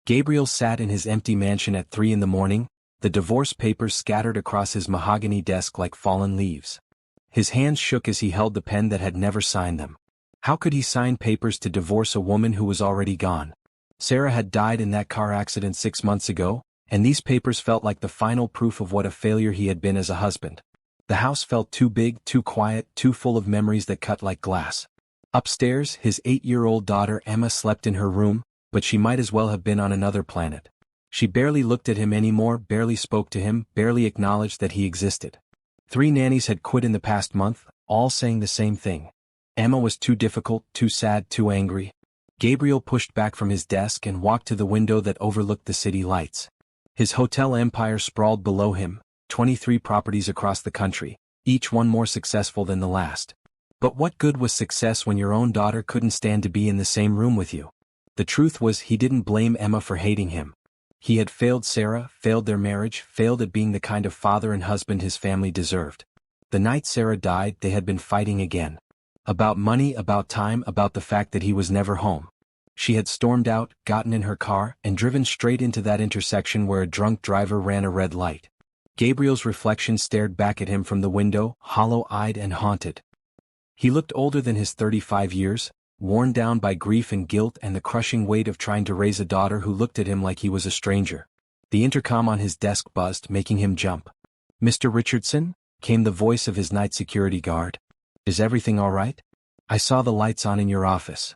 Gabriel sat in his empty mansion at 3 in the morning, the divorce papers scattered across his mahogany desk like fallen leaves. His hands shook as he held the pen that had never signed them. How could he sign papers to divorce a woman who was already gone? Sarah had died in that car accident 6 months ago, and these papers felt like the final proof of what a failure he had been as a husband. The house felt too big, too quiet, too full of memories that cut like glass. Upstairs, his 8-year-old daughter Emma slept in her room, but she might as well have been on another planet. She barely looked at him anymore, barely spoke to him, barely acknowledged that he existed. 3 nannies had quit in the past month, all saying the same thing. Emma was too difficult, too sad, too angry. Gabriel pushed back from his desk and walked to the window that overlooked the city lights. His hotel empire sprawled below him, 23 properties across the country, each one more successful than the last. But what good was success when your own daughter couldn't stand to be in the same room with you? The truth was he didn't blame Emma for hating him. He had failed Sarah, failed their marriage, failed at being the kind of father and husband his family deserved. The night Sarah died, they had been fighting again. About money, about time, about the fact that he was never home. She had stormed out, gotten in her car, and driven straight into that intersection where a drunk driver ran a red light. Gabriel's reflection stared back at him from the window, hollow-eyed and haunted. He looked older than his 35 years, worn down by grief and guilt and the crushing weight of trying to raise a daughter who looked at him like he was a stranger. The intercom on his desk buzzed, making him jump. "Mr. Richardson?" came the voice of his night security guard. "Is everything all right? I saw the lights on in your office."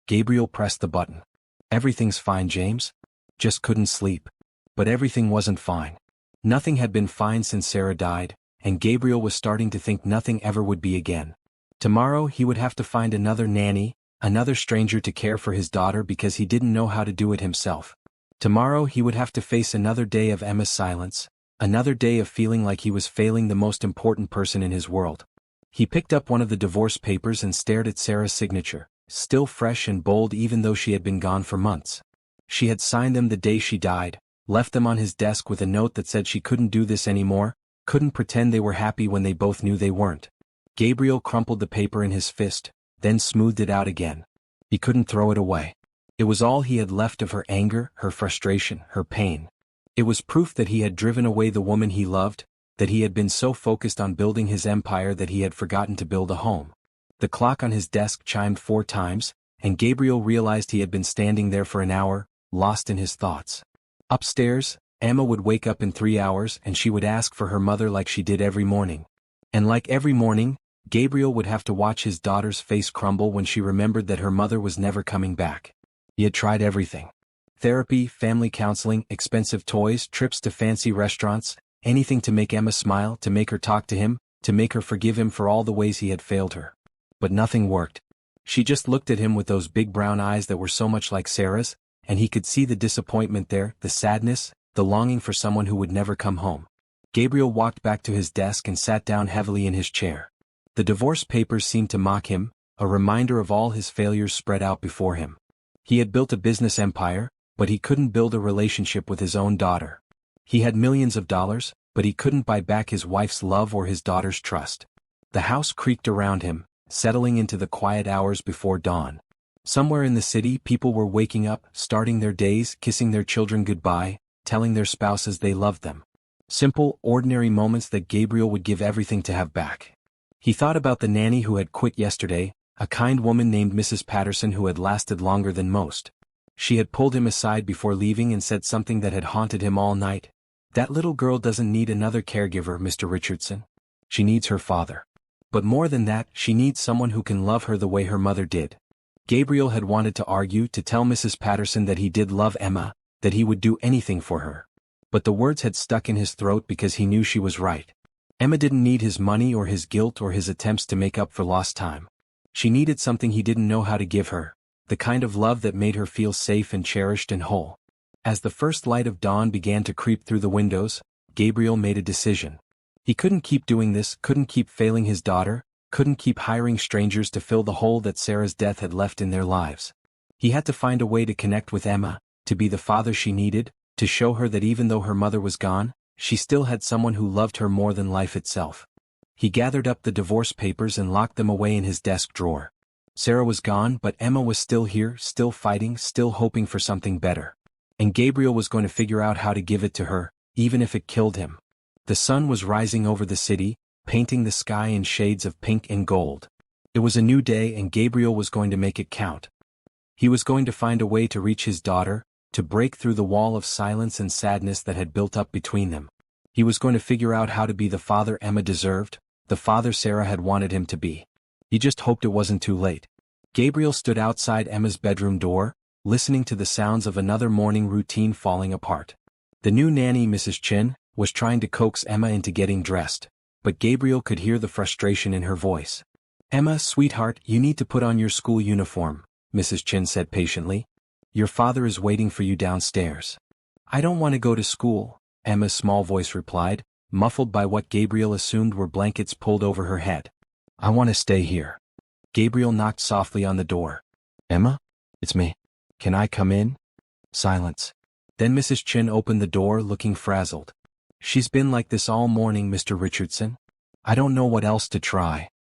Gabriel pressed the button. "Everything's fine, James. Just couldn't sleep." But everything wasn't fine. Nothing had been fine since Sarah died, and Gabriel was starting to think nothing ever would be again. Tomorrow he would have to find another nanny, another stranger to care for his daughter because he didn't know how to do it himself. Tomorrow he would have to face another day of Emma's silence, another day of feeling like he was failing the most important person in his world. He picked up one of the divorce papers and stared at Sarah's signature, still fresh and bold even though she had been gone for months. She had signed them the day she died, left them on his desk with a note that said she couldn't do this anymore, couldn't pretend they were happy when they both knew they weren't. Gabriel crumpled the paper in his fist, then smoothed it out again. He couldn't throw it away. It was all he had left of her anger, her frustration, her pain. It was proof that he had driven away the woman he loved, that he had been so focused on building his empire that he had forgotten to build a home. The clock on his desk chimed 4 times, and Gabriel realized he had been standing there for an hour, lost in his thoughts. Upstairs, Emma would wake up in 3 hours and she would ask for her mother like she did every morning. And like every morning, Gabriel would have to watch his daughter's face crumble when she remembered that her mother was never coming back. He had tried everything. Therapy, family counseling, expensive toys, trips to fancy restaurants, anything to make Emma smile, to make her talk to him, to make her forgive him for all the ways he had failed her. But nothing worked. She just looked at him with those big brown eyes that were so much like Sarah's, and he could see the disappointment there, the sadness, the longing for someone who would never come home. Gabriel walked back to his desk and sat down heavily in his chair. The divorce papers seemed to mock him, a reminder of all his failures spread out before him. He had built a business empire, but he couldn't build a relationship with his own daughter. He had millions of dollars, but he couldn't buy back his wife's love or his daughter's trust. The house creaked around him, settling into the quiet hours before dawn. Somewhere in the city, people were waking up, starting their days, kissing their children goodbye, telling their spouses they loved them. Simple, ordinary moments that Gabriel would give everything to have back. He thought about the nanny who had quit yesterday, a kind woman named Mrs. Patterson who had lasted longer than most. She had pulled him aside before leaving and said something that had haunted him all night. "That little girl doesn't need another caregiver, Mr. Richardson. She needs her father. But more than that, she needs someone who can love her the way her mother did." Gabriel had wanted to argue, to tell Mrs. Patterson that he did love Emma, that he would do anything for her. But the words had stuck in his throat because he knew she was right. Emma didn't need his money or his guilt or his attempts to make up for lost time. She needed something he didn't know how to give her, the kind of love that made her feel safe and cherished and whole. As the first light of dawn began to creep through the windows, Gabriel made a decision. He couldn't keep doing this, couldn't keep failing his daughter, couldn't keep hiring strangers to fill the hole that Sarah's death had left in their lives. He had to find a way to connect with Emma, to be the father she needed, to show her that even though her mother was gone, she still had someone who loved her more than life itself. He gathered up the divorce papers and locked them away in his desk drawer. Sarah was gone, but Emma was still here, still fighting, still hoping for something better. And Gabriel was going to figure out how to give it to her, even if it killed him. The sun was rising over the city, painting the sky in shades of pink and gold. It was a new day and Gabriel was going to make it count. He was going to find a way to reach his daughter, to break through the wall of silence and sadness that had built up between them. He was going to figure out how to be the father Emma deserved, the father Sarah had wanted him to be. He just hoped it wasn't too late. Gabriel stood outside Emma's bedroom door, listening to the sounds of another morning routine falling apart. The new nanny, Mrs. Chin, was trying to coax Emma into getting dressed, but Gabriel could hear the frustration in her voice. "Emma, sweetheart, you need to put on your school uniform," Mrs. Chin said patiently. "Your father is waiting for you downstairs." "I don't want to go to school," Emma's small voice replied, muffled by what Gabriel assumed were blankets pulled over her head. "I want to stay here." Gabriel knocked softly on the door. "Emma? It's me. Can I come in?" Silence. Then Mrs. Chin opened the door looking frazzled. "She's been like this all morning, Mr. Richardson. I don't know what else to try."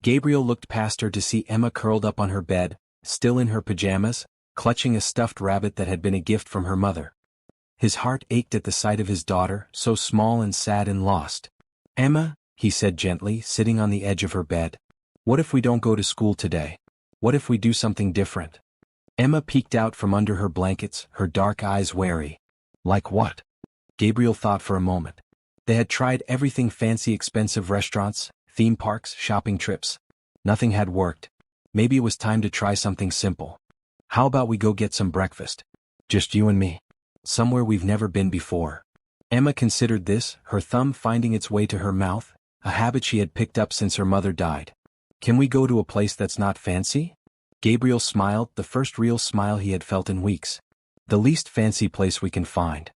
Gabriel looked past her to see Emma curled up on her bed, still in her pajamas, clutching a stuffed rabbit that had been a gift from her mother. His heart ached at the sight of his daughter, so small and sad and lost. "Emma," he said gently, sitting on the edge of her bed. "What if we don't go to school today? What if we do something different?" Emma peeked out from under her blankets, her dark eyes wary. "Like what?" Gabriel thought for a moment. They had tried everything: fancy, expensive restaurants, theme parks, shopping trips. Nothing had worked. Maybe it was time to try something simple. "How about we go get some breakfast? Just you and me. Somewhere we've never been before." Emma considered this, her thumb finding its way to her mouth, a habit she had picked up since her mother died. "Can we go to a place that's not fancy?" Gabriel smiled, the first real smile he had felt in weeks. "The least fancy place we can find."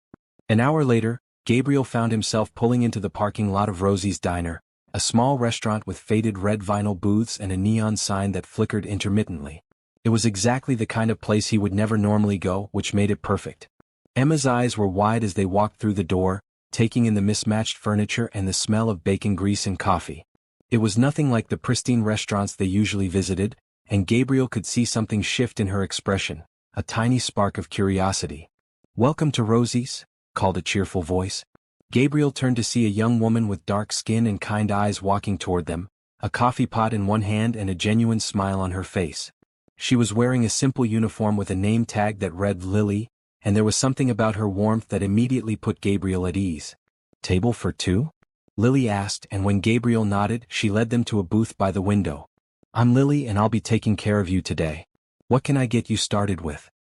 An hour later, Gabriel found himself pulling into the parking lot of Rosie's Diner, a small restaurant with faded red vinyl booths and a neon sign that flickered intermittently. It was exactly the kind of place he would never normally go, which made it perfect. Emma's eyes were wide as they walked through the door, taking in the mismatched furniture and the smell of bacon grease and coffee. It was nothing like the pristine restaurants they usually visited, and Gabriel could see something shift in her expression, a tiny spark of curiosity. "Welcome to Rosie's," called a cheerful voice. Gabriel turned to see a young woman with dark skin and kind eyes walking toward them, a coffee pot in one hand and a genuine smile on her face. She was wearing a simple uniform with a name tag that read Lily, and there was something about her warmth that immediately put Gabriel at ease. "Table for two?" Lily asked, and when Gabriel nodded, she led them to a booth by the window. "I'm Lily and I'll be taking care of you today. What can I get you started with?"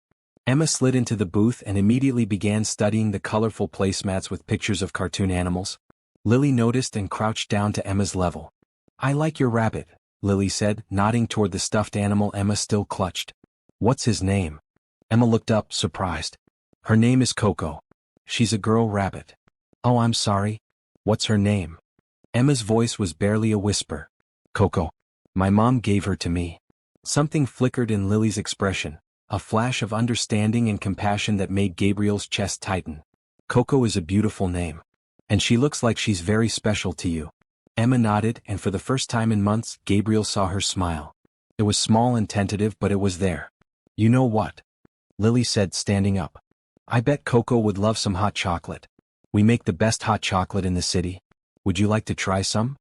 Emma slid into the booth and immediately began studying the colorful placemats with pictures of cartoon animals. Lily noticed and crouched down to Emma's level. "I like your rabbit," Lily said, nodding toward the stuffed animal Emma still clutched. "What's his name?" Emma looked up, surprised. "Her name is Coco. She's a girl rabbit." "Oh, I'm sorry. What's her name?" Emma's voice was barely a whisper. "Coco. My mom gave her to me." Something flickered in Lily's expression, a flash of understanding and compassion that made Gabriel's chest tighten. "Coco is a beautiful name. And she looks like she's very special to you." Emma nodded, and for the first time in months, Gabriel saw her smile. It was small and tentative, but it was there. "You know what?" Lily said, standing up. "I bet Coco would love some hot chocolate. We make the best hot chocolate in the city. Would you like to try some?"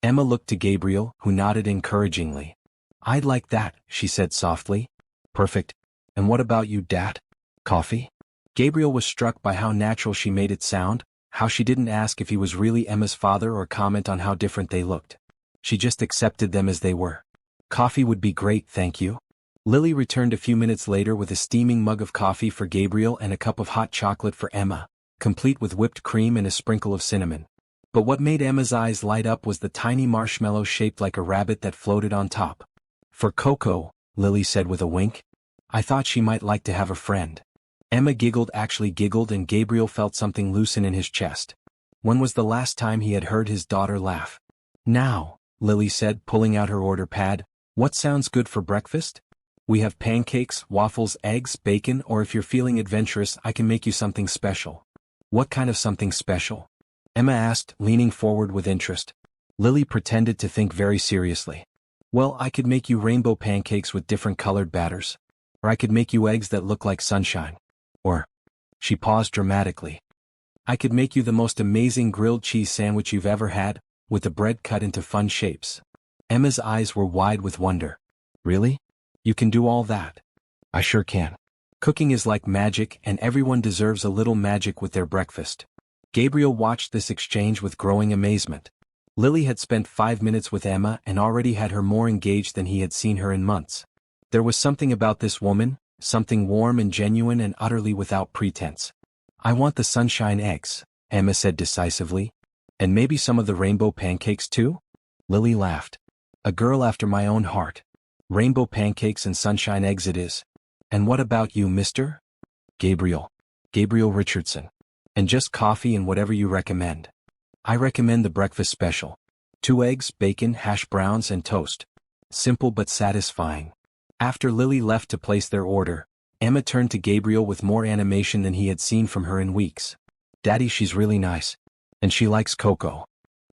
Emma looked to Gabriel, who nodded encouragingly. "I'd like that," she said softly. "Perfect. And what about you, Dad? Coffee?" Gabriel was struck by how natural she made it sound, how she didn't ask if he was really Emma's father or comment on how different they looked. She just accepted them as they were. "Coffee would be great, thank you." Lily returned a few minutes later with a steaming mug of coffee for Gabriel and a cup of hot chocolate for Emma, complete with whipped cream and a sprinkle of cinnamon. But what made Emma's eyes light up was the tiny marshmallow shaped like a rabbit that floated on top. "For Coco," Lily said with a wink. "I thought she might like to have a friend." Emma giggled, actually giggled, and Gabriel felt something loosen in his chest. When was the last time he had heard his daughter laugh? "Now," Lily said, pulling out her order pad, "what sounds good for breakfast? We have pancakes, waffles, eggs, bacon, or if you're feeling adventurous, I can make you something special." "What kind of something special?" Emma asked, leaning forward with interest. Lily pretended to think very seriously. "Well, I could make you rainbow pancakes with different colored batters. Or I could make you eggs that look like sunshine. Or..." She paused dramatically. I could make you the most amazing grilled cheese sandwich you've ever had, with the bread cut into fun shapes. Emma's eyes were wide with wonder. Really? You can do all that? I sure can. Cooking is like magic, and everyone deserves a little magic with their breakfast. Gabriel watched this exchange with growing amazement. Lily had spent 5 minutes with Emma and already had her more engaged than he had seen her in months. There was something about this woman, something warm and genuine and utterly without pretense. I want the sunshine eggs, Emma said decisively. And maybe some of the rainbow pancakes too? Lily laughed. A girl after my own heart. Rainbow pancakes and sunshine eggs it is. And what about you, mister? Gabriel. Gabriel Richardson. And just coffee and whatever you recommend. I recommend the breakfast special. 2 eggs, bacon, hash browns, and toast. Simple but satisfying. After Lily left to place their order, Emma turned to Gabriel with more animation than he had seen from her in weeks. Daddy, she's really nice. And she likes cocoa.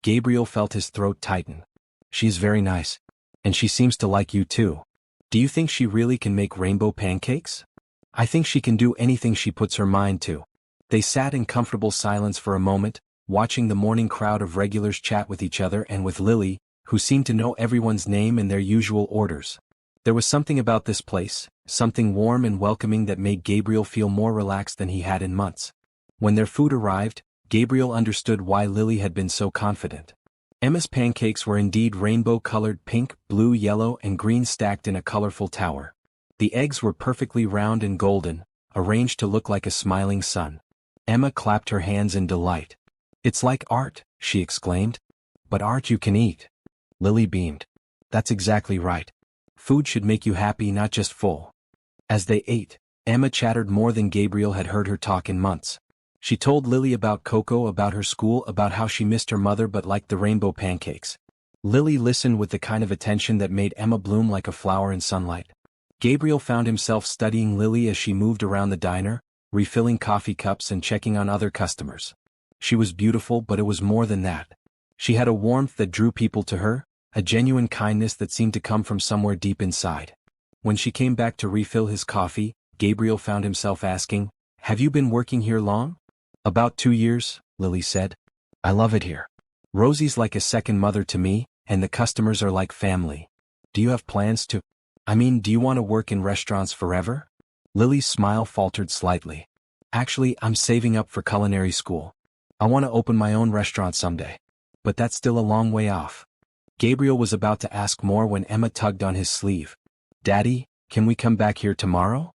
Gabriel felt his throat tighten. She's very nice. And she seems to like you too. Do you think she really can make rainbow pancakes? I think she can do anything she puts her mind to. They sat in comfortable silence for a moment, watching the morning crowd of regulars chat with each other and with Lily, who seemed to know everyone's name and their usual orders. There was something about this place, something warm and welcoming that made Gabriel feel more relaxed than he had in months. When their food arrived, Gabriel understood why Lily had been so confident. Emma's pancakes were indeed rainbow-colored pink, blue, yellow, and green stacked in a colorful tower. The eggs were perfectly round and golden, arranged to look like a smiling sun. Emma clapped her hands in delight. It's like art, she exclaimed. But art you can eat. Lily beamed. That's exactly right. Food should make you happy, not just full. As they ate, Emma chattered more than Gabriel had heard her talk in months. She told Lily about Coco, about her school, about how she missed her mother but liked the rainbow pancakes. Lily listened with the kind of attention that made Emma bloom like a flower in sunlight. Gabriel found himself studying Lily as she moved around the diner, refilling coffee cups and checking on other customers. She was beautiful, but it was more than that. She had a warmth that drew people to her, a genuine kindness that seemed to come from somewhere deep inside. When she came back to refill his coffee, Gabriel found himself asking, "Have you been working here long?" "About 2 years," Lily said. "I love it here. Rosie's like a second mother to me, and the customers are like family. Do you have plans to... do you want to work in restaurants forever?" Lily's smile faltered slightly. "Actually, I'm saving up for culinary school. I want to open my own restaurant someday. But that's still a long way off." Gabriel was about to ask more when Emma tugged on his sleeve. "Daddy, can we come back here tomorrow?"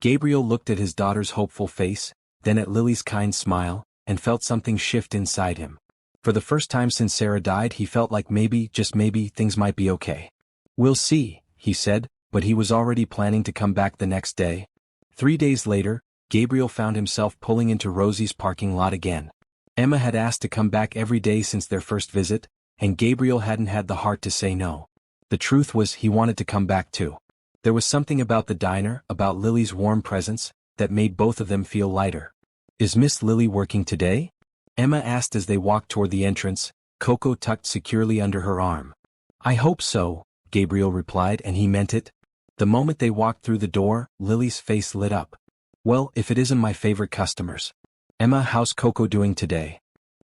Gabriel looked at his daughter's hopeful face, then at Lily's kind smile, and felt something shift inside him. For the first time since Sarah died, he felt like maybe, just maybe, things might be okay. "We'll see," he said, but he was already planning to come back the next day. 3 days later, Gabriel found himself pulling into Rosie's parking lot again. Emma had asked to come back every day since their first visit, and Gabriel hadn't had the heart to say no. The truth was, he wanted to come back too. There was something about the diner, about Lily's warm presence, that made both of them feel lighter. "Is Miss Lily working today?" Emma asked as they walked toward the entrance, Coco tucked securely under her arm. "I hope so," Gabriel replied, and he meant it. The moment they walked through the door, Lily's face lit up. "Well, if it isn't my favorite customers. Emma, how's Coco doing today?"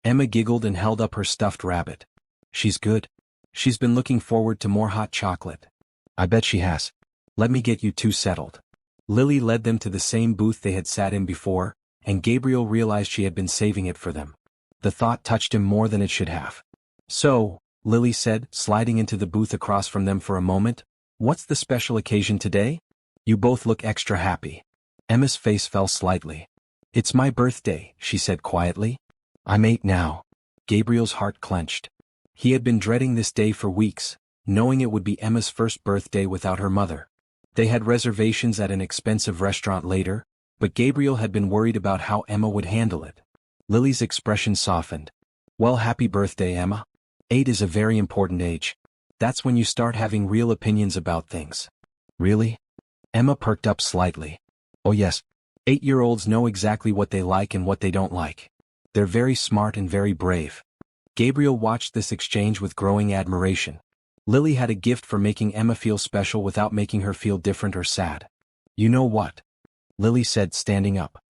Emma giggled and held up her stuffed rabbit. "She's good. She's been looking forward to more hot chocolate." "I bet she has. Let me get you two settled." Lily led them to the same booth they had sat in before, and Gabriel realized she had been saving it for them. The thought touched him more than it should have. "So," Lily said, sliding into the booth across from them for a moment, "what's the special occasion today? You both look extra happy." Emma's face fell slightly. "It's my birthday," she said quietly. "I'm 8 now." Gabriel's heart clenched. He had been dreading this day for weeks, knowing it would be Emma's first birthday without her mother. They had reservations at an expensive restaurant later, but Gabriel had been worried about how Emma would handle it. Lily's expression softened. "Well, happy birthday, Emma. 8 is a very important age. That's when you start having real opinions about things." "Really?" Emma perked up slightly. "Oh yes. 8-year-olds know exactly what they like and what they don't like. They're very smart and very brave." Gabriel watched this exchange with growing admiration. Lily had a gift for making Emma feel special without making her feel different or sad. "You know what?" Lily said, standing up.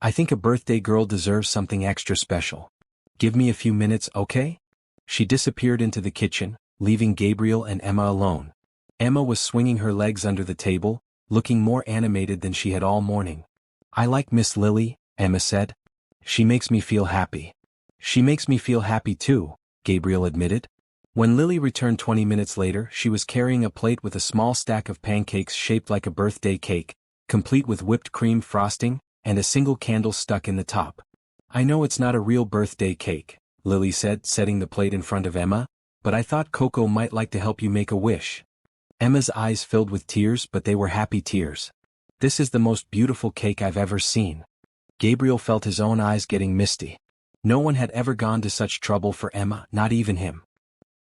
I think a birthday girl deserves something extra special. Give me a few minutes, okay? She disappeared into the kitchen, leaving Gabriel and Emma alone. Emma was swinging her legs under the table, looking more animated than she had all morning. I like Miss Lily, Emma said. She makes me feel happy. She makes me feel happy too, Gabriel admitted. When Lily returned 20 minutes later, she was carrying a plate with a small stack of pancakes shaped like a birthday cake, complete with whipped cream frosting, and a single candle stuck in the top. I know it's not a real birthday cake, Lily said, setting the plate in front of Emma, but I thought Coco might like to help you make a wish. Emma's eyes filled with tears, but they were happy tears. This is the most beautiful cake I've ever seen. Gabriel felt his own eyes getting misty. No one had ever gone to such trouble for Emma, not even him.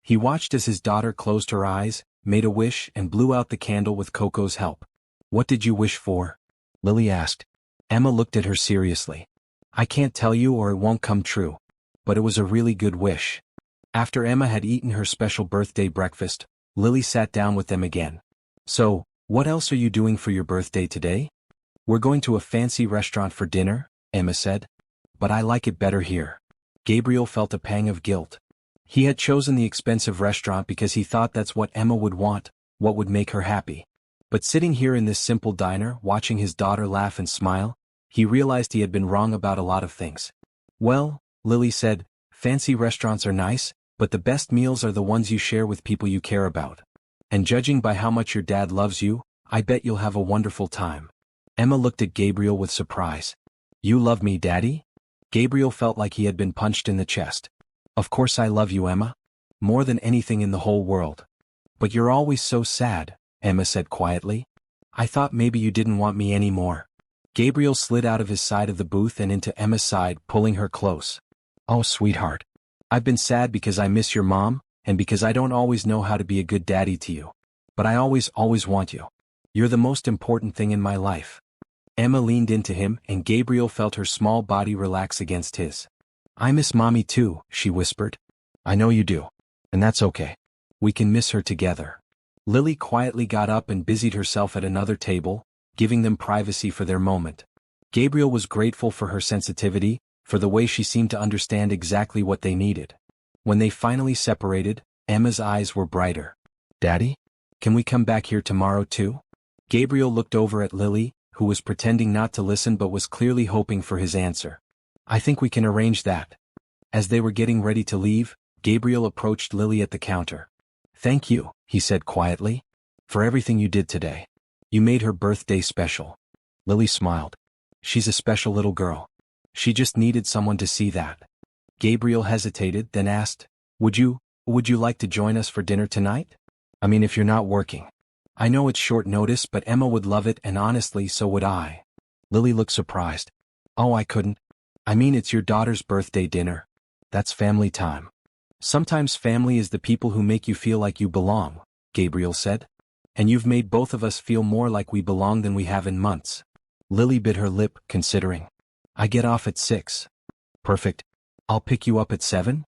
He watched as his daughter closed her eyes, made a wish, and blew out the candle with Coco's help. What did you wish for? Lily asked. Emma looked at her seriously. I can't tell you or it won't come true. But it was a really good wish. After Emma had eaten her special birthday breakfast, Lily sat down with them again. So, what else are you doing for your birthday today? We're going to a fancy restaurant for dinner, Emma said. But I like it better here. Gabriel felt a pang of guilt. He had chosen the expensive restaurant because he thought that's what Emma would want, what would make her happy. But sitting here in this simple diner, watching his daughter laugh and smile, he realized he had been wrong about a lot of things. Well, Lily said, fancy restaurants are nice, but the best meals are the ones you share with people you care about. And judging by how much your dad loves you, I bet you'll have a wonderful time. Emma looked at Gabriel with surprise. You love me, Daddy? Gabriel felt like he had been punched in the chest. Of course I love you, Emma. More than anything in the whole world. But you're always so sad, Emma said quietly. I thought maybe you didn't want me anymore. Gabriel slid out of his side of the booth and into Emma's side, pulling her close. Oh, sweetheart. I've been sad because I miss your mom, and because I don't always know how to be a good daddy to you. But I always want you. You're the most important thing in my life. Emma leaned into him, and Gabriel felt her small body relax against his. I miss Mommy too, she whispered. I know you do. And that's okay. We can miss her together. Lily quietly got up and busied herself at another table, giving them privacy for their moment. Gabriel was grateful for her sensitivity, for the way she seemed to understand exactly what they needed. When they finally separated, Emma's eyes were brighter. Daddy? Can we come back here tomorrow too? Gabriel looked over at Lily, who was pretending not to listen but was clearly hoping for his answer. I think we can arrange that. As they were getting ready to leave, Gabriel approached Lily at the counter. Thank you, he said quietly, for everything you did today. You made her birthday special. Lily smiled. She's a special little girl. She just needed someone to see that. Gabriel hesitated, then asked, Would you like to join us for dinner tonight? I mean, if you're not working. I know it's short notice, but Emma would love it, and honestly, so would I. Lily looked surprised. Oh, I couldn't. I mean, it's your daughter's birthday dinner. That's family time. Sometimes family is the people who make you feel like you belong, Gabriel said. And you've made both of us feel more like we belong than we have in months. Lily bit her lip, considering. I get off at 6. Perfect. I'll pick you up at 7?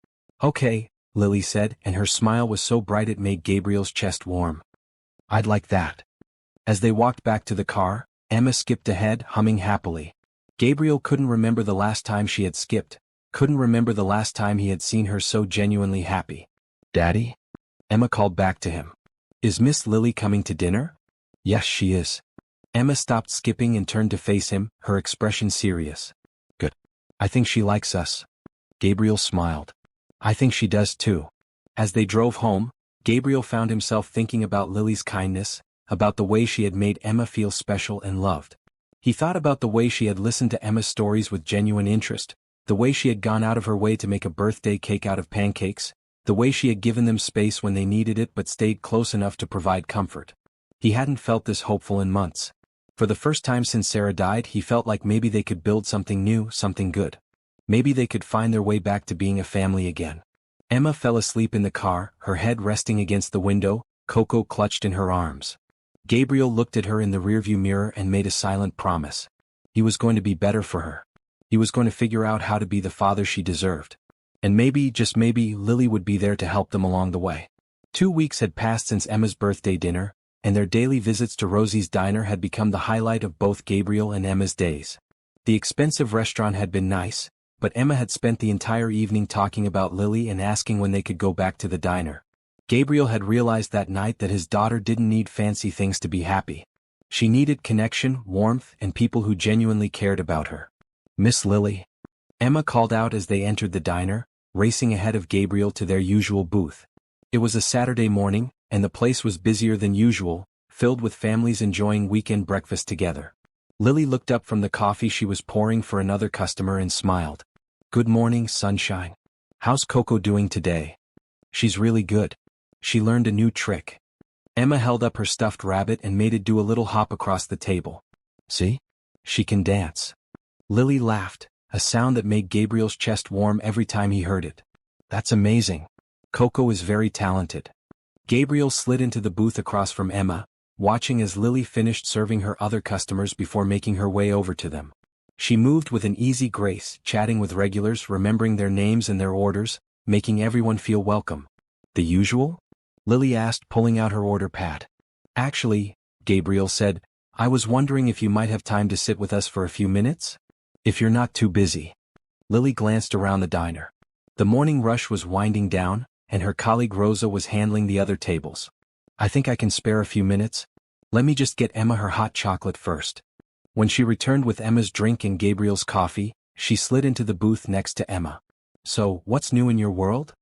Okay, Lily said, and her smile was so bright it made Gabriel's chest warm. I'd like that. As they walked back to the car, Emma skipped ahead, humming happily. Gabriel couldn't remember the last time she had skipped, couldn't remember the last time he had seen her so genuinely happy. Daddy? Emma called back to him. Is Miss Lily coming to dinner? Yes, she is. Emma stopped skipping and turned to face him, her expression serious. Good. I think she likes us. Gabriel smiled. I think she does too. As they drove home, Gabriel found himself thinking about Lily's kindness, about the way she had made Emma feel special and loved. He thought about the way she had listened to Emma's stories with genuine interest, the way she had gone out of her way to make a birthday cake out of pancakes, the way she had given them space when they needed it but stayed close enough to provide comfort. He hadn't felt this hopeful in months. For the first time since Sarah died, he felt like maybe they could build something new, something good. Maybe they could find their way back to being a family again. Emma fell asleep in the car, her head resting against the window, Coco clutched in her arms. Gabriel looked at her in the rearview mirror and made a silent promise. He was going to be better for her. He was going to figure out how to be the father she deserved. And maybe, just maybe, Lily would be there to help them along the way. 2 weeks had passed since Emma's birthday dinner, and their daily visits to Rosie's diner had become the highlight of both Gabriel and Emma's days. The expensive restaurant had been nice, but Emma had spent the entire evening talking about Lily and asking when they could go back to the diner. Gabriel had realized that night that his daughter didn't need fancy things to be happy. She needed connection, warmth, and people who genuinely cared about her. "Miss Lily?" Emma called out as they entered the diner, racing ahead of Gabriel to their usual booth. It was a Saturday morning, and the place was busier than usual, filled with families enjoying weekend breakfast together. Lily looked up from the coffee she was pouring for another customer and smiled. "Good morning, sunshine. How's Coco doing today?" "She's really good. She learned a new trick." Emma held up her stuffed rabbit and made it do a little hop across the table. "See? She can dance." Lily laughed, a sound that made Gabriel's chest warm every time he heard it. "That's amazing. Coco is very talented." Gabriel slid into the booth across from Emma, watching as Lily finished serving her other customers before making her way over to them. She moved with an easy grace, chatting with regulars, remembering their names and their orders, making everyone feel welcome. "The usual?" Lily asked, pulling out her order pad. "Actually," Gabriel said, "I was wondering if you might have time to sit with us for a few minutes? If you're not too busy." Lily glanced around the diner. The morning rush was winding down, and her colleague Rosa was handling the other tables. "I think I can spare a few minutes. Let me just get Emma her hot chocolate first." When she returned with Emma's drink and Gabriel's coffee, she slid into the booth next to Emma. "So, what's new in your world?"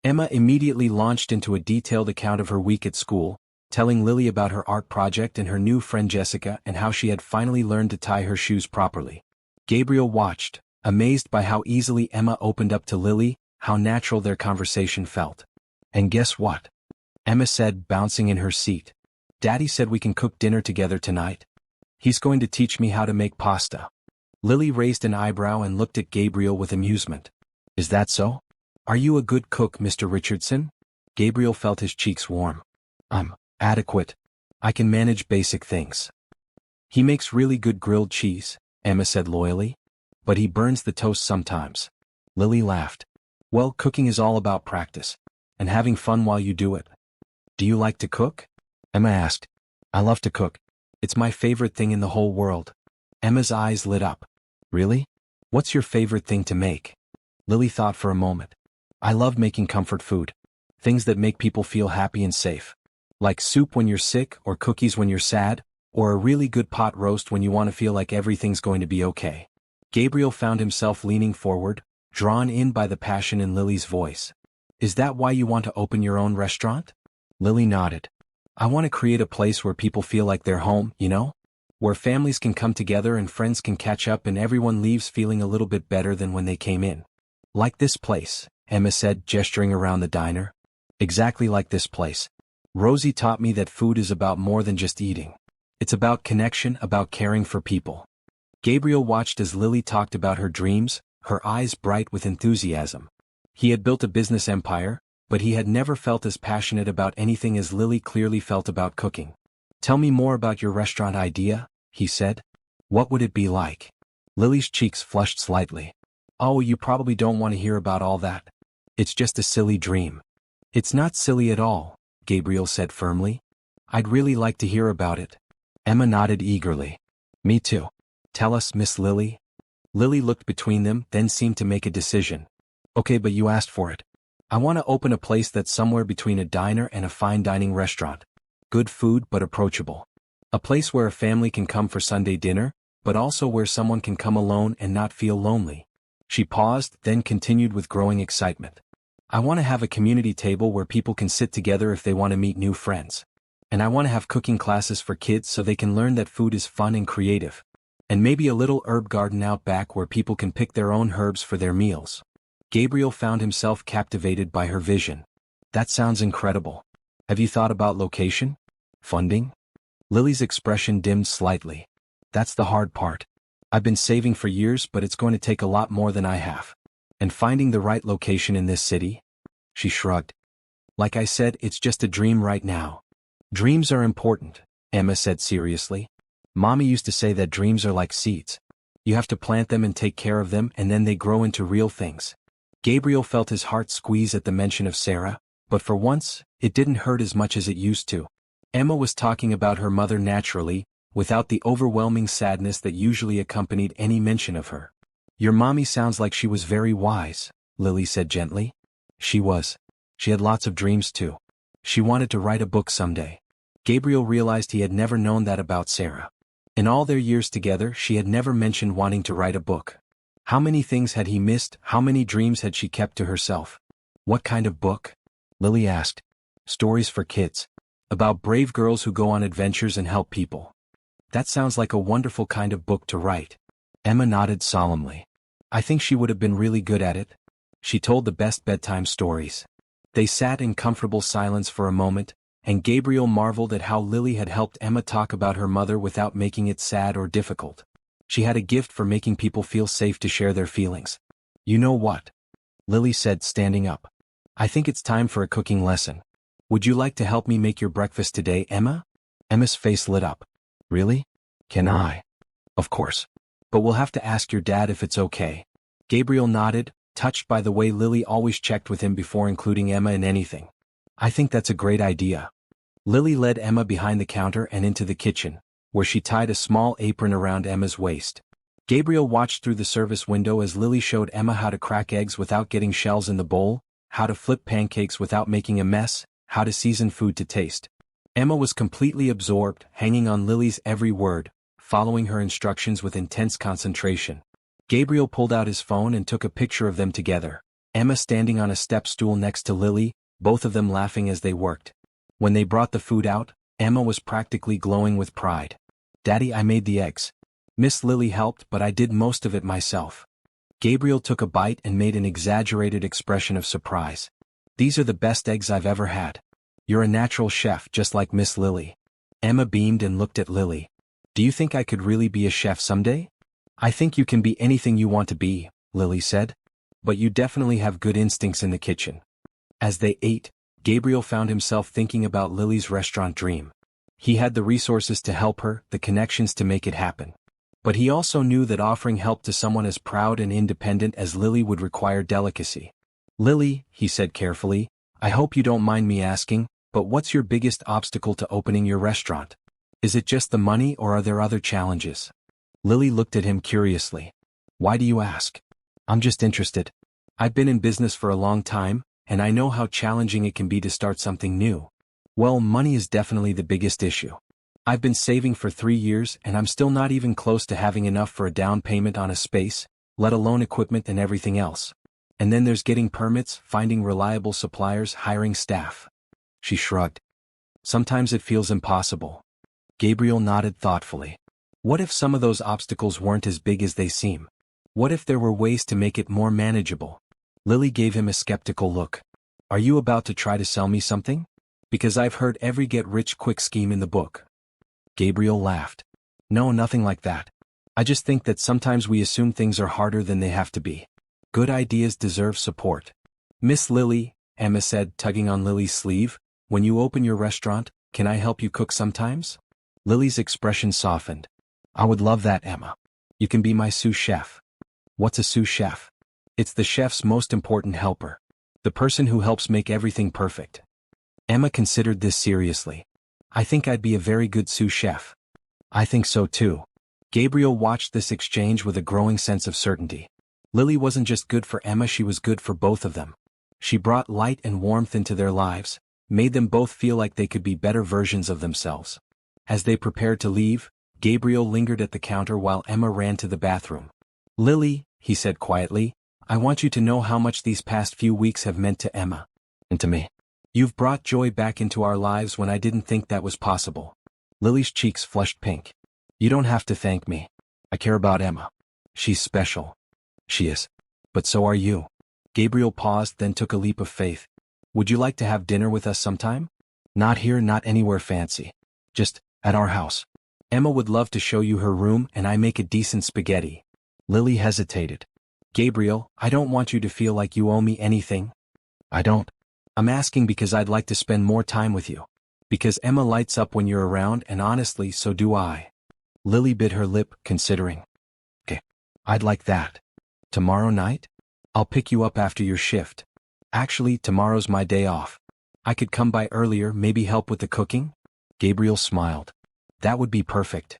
Emma immediately launched into a detailed account of her week at school, telling Lily about her art project and her new friend Jessica and how she had finally learned to tie her shoes properly. Gabriel watched, amazed by how easily Emma opened up to Lily, how natural their conversation felt. "And guess what?" Emma said, bouncing in her seat. "Daddy said we can cook dinner together tonight. He's going to teach me how to make pasta." Lily raised an eyebrow and looked at Gabriel with amusement. "Is that so? Are you a good cook, Mr. Richardson?" Gabriel felt his cheeks warm. "I'm adequate. I can manage basic things." "He makes really good grilled cheese," Emma said loyally. "But he burns the toast sometimes." Lily laughed. "Well, cooking is all about practice. And having fun while you do it." "Do you like to cook?" Emma asked. "I love to cook. It's my favorite thing in the whole world." Emma's eyes lit up. "Really? What's your favorite thing to make?" Lily thought for a moment. "I love making comfort food. Things that make people feel happy and safe. Like soup when you're sick, or cookies when you're sad, or a really good pot roast when you want to feel like everything's going to be okay." Gabriel found himself leaning forward, drawn in by the passion in Lily's voice. "Is that why you want to open your own restaurant?" Lily nodded. "I want to create a place where people feel like they're home, you know? Where families can come together and friends can catch up and everyone leaves feeling a little bit better than when they came in." "Like this place," Emma said, gesturing around the diner. "Exactly like this place. Rosie taught me that food is about more than just eating. It's about connection, about caring for people." Gabriel watched as Lily talked about her dreams, her eyes bright with enthusiasm. He had built a business empire, but he had never felt as passionate about anything as Lily clearly felt about cooking. "Tell me more about your restaurant idea," he said. "What would it be like?" Lily's cheeks flushed slightly. "Oh, you probably don't want to hear about all that. It's just a silly dream." "It's not silly at all," Gabriel said firmly. "I'd really like to hear about it." Emma nodded eagerly. "Me too. Tell us, Miss Lily." Lily looked between them, then seemed to make a decision. "Okay, but you asked for it. I want to open a place that's somewhere between a diner and a fine dining restaurant. Good food but approachable. A place where a family can come for Sunday dinner, but also where someone can come alone and not feel lonely." She paused, then continued with growing excitement. "I want to have a community table where people can sit together if they want to meet new friends. And I want to have cooking classes for kids so they can learn that food is fun and creative. And maybe a little herb garden out back where people can pick their own herbs for their meals." Gabriel found himself captivated by her vision. "That sounds incredible. Have you thought about location? Funding?" Lily's expression dimmed slightly. "That's the hard part. I've been saving for years, but it's going to take a lot more than I have. And finding the right location in this city?" She shrugged. "Like I said, it's just a dream right now." "Dreams are important," Emma said seriously. "Mommy used to say that dreams are like seeds. You have to plant them and take care of them and then they grow into real things." Gabriel felt his heart squeeze at the mention of Sarah, but for once, it didn't hurt as much as it used to. Emma was talking about her mother naturally, without the overwhelming sadness that usually accompanied any mention of her. "Your mommy sounds like she was very wise," Lily said gently. She was. She had lots of dreams too. She wanted to write a book someday. Gabriel realized he had never known that about Sarah. In all their years together, she had never mentioned wanting to write a book. How many things had he missed? How many dreams had she kept to herself? "What kind of book?" Lily asked. "Stories for kids. About brave girls who go on adventures and help people." "That sounds like a wonderful kind of book to write." Emma nodded solemnly. "I think she would have been really good at it." She told the best bedtime stories. They sat in comfortable silence for a moment, and Gabriel marveled at how Lily had helped Emma talk about her mother without making it sad or difficult. She had a gift for making people feel safe to share their feelings. "You know what?" Lily said, standing up. "I think it's time for a cooking lesson. Would you like to help me make your breakfast today, Emma?" Emma's face lit up. "Really? Can I?" "Of course. But we'll have to ask your dad if it's okay." Gabriel nodded, touched by the way Lily always checked with him before including Emma in anything. "I think that's a great idea." Lily led Emma behind the counter and into the kitchen, where she tied a small apron around Emma's waist. Gabriel watched through the service window as Lily showed Emma how to crack eggs without getting shells in the bowl, how to flip pancakes without making a mess, how to season food to taste. Emma was completely absorbed, hanging on Lily's every word, following her instructions with intense concentration. Gabriel pulled out his phone and took a picture of them together, Emma standing on a step stool next to Lily, both of them laughing as they worked. When they brought the food out, Emma was practically glowing with pride. "Daddy, I made the eggs. Miss Lily helped, but I did most of it myself." Gabriel took a bite and made an exaggerated expression of surprise. "These are the best eggs I've ever had. You're a natural chef just like Miss Lily." Emma beamed and looked at Lily. "Do you think I could really be a chef someday?" "I think you can be anything you want to be," Lily said. "But you definitely have good instincts in the kitchen." As they ate, Gabriel found himself thinking about Lily's restaurant dream. He had the resources to help her, the connections to make it happen. But he also knew that offering help to someone as proud and independent as Lily would require delicacy. "Lily," he said carefully, "I hope you don't mind me asking, but what's your biggest obstacle to opening your restaurant? Is it just the money or are there other challenges?" Lily looked at him curiously. "Why do you ask?" "I'm just interested. I've been in business for a long time, and I know how challenging it can be to start something new." "Well, money is definitely the biggest issue. I've been saving for 3 years and I'm still not even close to having enough for a down payment on a space, let alone equipment and everything else. And then there's getting permits, finding reliable suppliers, hiring staff." She shrugged. "Sometimes it feels impossible." Gabriel nodded thoughtfully. "What if some of those obstacles weren't as big as they seem? What if there were ways to make it more manageable?" Lily gave him a skeptical look. "Are you about to try to sell me something? Because I've heard every get-rich-quick scheme in the book." Gabriel laughed. "No, nothing like that. I just think that sometimes we assume things are harder than they have to be. Good ideas deserve support." "Miss Lily," Emma said, tugging on Lily's sleeve, "when you open your restaurant, can I help you cook sometimes?" Lily's expression softened. "I would love that, Emma. You can be my sous chef." "What's a sous chef?" "It's the chef's most important helper. The person who helps make everything perfect." Emma considered this seriously. "I think I'd be a very good sous chef." "I think so too." Gabriel watched this exchange with a growing sense of certainty. Lily wasn't just good for Emma, she was good for both of them. She brought light and warmth into their lives, made them both feel like they could be better versions of themselves. As they prepared to leave, Gabriel lingered at the counter while Emma ran to the bathroom. "Lily," he said quietly, "I want you to know how much these past few weeks have meant to Emma. And to me. You've brought joy back into our lives when I didn't think that was possible." Lily's cheeks flushed pink. "You don't have to thank me. I care about Emma. She's special." "She is. But so are you." Gabriel paused, then took a leap of faith. "Would you like to have dinner with us sometime? Not here, not anywhere fancy. Just at our house. Emma would love to show you her room and I make a decent spaghetti." Lily hesitated. "Gabriel, I don't want you to feel like you owe me anything." "I don't. I'm asking because I'd like to spend more time with you. Because Emma lights up when you're around and honestly, so do I." Lily bit her lip, considering. "Okay. I'd like that. Tomorrow night? I'll pick you up after your shift. Actually, tomorrow's my day off. I could come by earlier, maybe help with the cooking?" Gabriel smiled. "That would be perfect."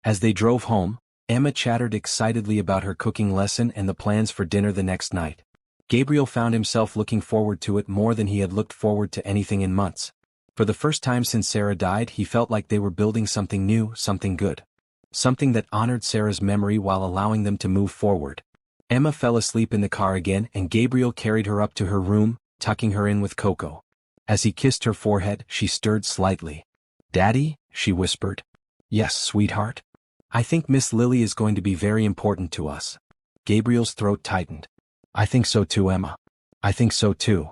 As they drove home, Emma chattered excitedly about her cooking lesson and the plans for dinner the next night. Gabriel found himself looking forward to it more than he had looked forward to anything in months. For the first time since Sarah died, he felt like they were building something new, something good. Something that honored Sarah's memory while allowing them to move forward. Emma fell asleep in the car again and Gabriel carried her up to her room, tucking her in with Coco. As he kissed her forehead, she stirred slightly. "Daddy?" she whispered. "Yes, sweetheart. I think Miss Lily is going to be very important to us." Gabriel's throat tightened. "I think so too, Emma. I think so too."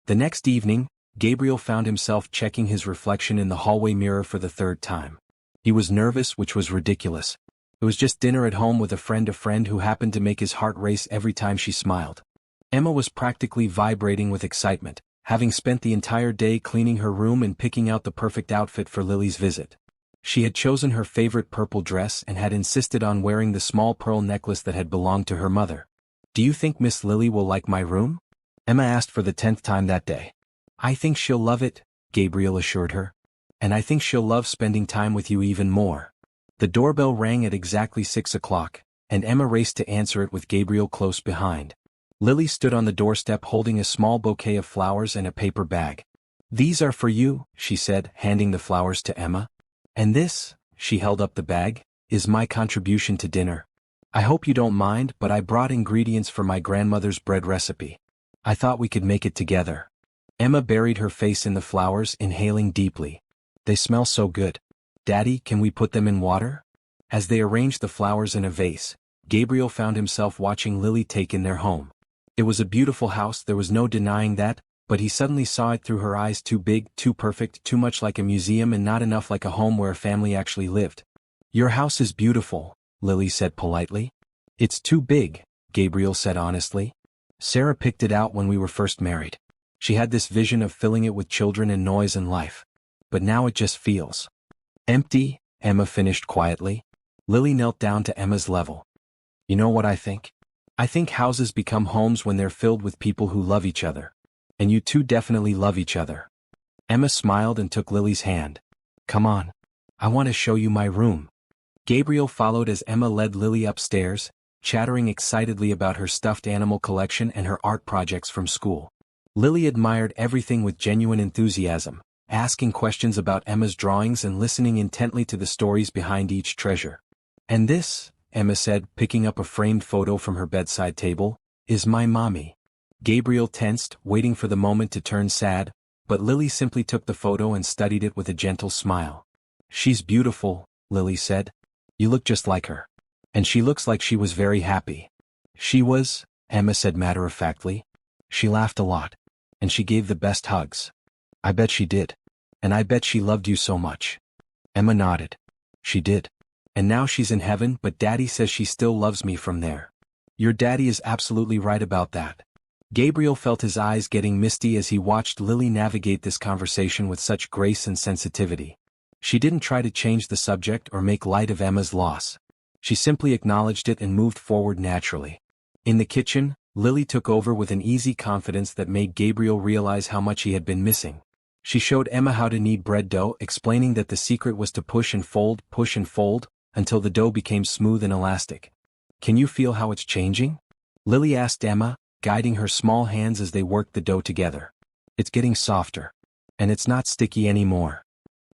The next evening, Gabriel found himself checking his reflection in the hallway mirror for the third time. He was nervous, which was ridiculous. It was just dinner at home with a friend who happened to make his heart race every time she smiled. Emma was practically vibrating with excitement, having spent the entire day cleaning her room and picking out the perfect outfit for Lily's visit. She had chosen her favorite purple dress and had insisted on wearing the small pearl necklace that had belonged to her mother. "Do you think Miss Lily will like my room?" Emma asked for the 10th time that day. "I think she'll love it," Gabriel assured her. "And I think she'll love spending time with you even more." The doorbell rang at exactly 6 o'clock, and Emma raced to answer it with Gabriel close behind. Lily stood on the doorstep holding a small bouquet of flowers and a paper bag. "These are for you," she said, handing the flowers to Emma. "And this," she held up the bag, "is my contribution to dinner. I hope you don't mind, but I brought ingredients for my grandmother's bread recipe. I thought we could make it together." Emma buried her face in the flowers, inhaling deeply. "They smell so good. Daddy, can we put them in water?" As they arranged the flowers in a vase, Gabriel found himself watching Lily take in their home. It was a beautiful house, there was no denying that, but he suddenly saw it through her eyes: too big, too perfect, too much like a museum and not enough like a home where a family actually lived. "Your house is beautiful," Lily said politely. "It's too big," Gabriel said honestly. "Sarah picked it out when we were first married. She had this vision of filling it with children and noise and life. But now it just feels empty," Emma finished quietly. Lily knelt down to Emma's level. "You know what I think? I think houses become homes when they're filled with people who love each other. And you two definitely love each other." Emma smiled and took Lily's hand. "Come on. I want to show you my room." Gabriel followed as Emma led Lily upstairs, chattering excitedly about her stuffed animal collection and her art projects from school. Lily admired everything with genuine enthusiasm, asking questions about Emma's drawings and listening intently to the stories behind each treasure. "And this," Emma said, picking up a framed photo from her bedside table, "is my mommy." Gabriel tensed, waiting for the moment to turn sad, but Lily simply took the photo and studied it with a gentle smile. "She's beautiful," Lily said. "You look just like her. And she looks like she was very happy." "She was," Emma said matter-of-factly. "She laughed a lot. And she gave the best hugs." "I bet she did. And I bet she loved you so much." Emma nodded. "She did. And now she's in heaven, but Daddy says she still loves me from there." "Your daddy is absolutely right about that." Gabriel felt his eyes getting misty as he watched Lily navigate this conversation with such grace and sensitivity. She didn't try to change the subject or make light of Emma's loss. She simply acknowledged it and moved forward naturally. In the kitchen, Lily took over with an easy confidence that made Gabriel realize how much he had been missing. She showed Emma how to knead bread dough, explaining that the secret was to push and fold, until the dough became smooth and elastic. "Can you feel how it's changing?" Lily asked Emma, guiding her small hands as they worked the dough together. "It's getting softer. And it's not sticky anymore."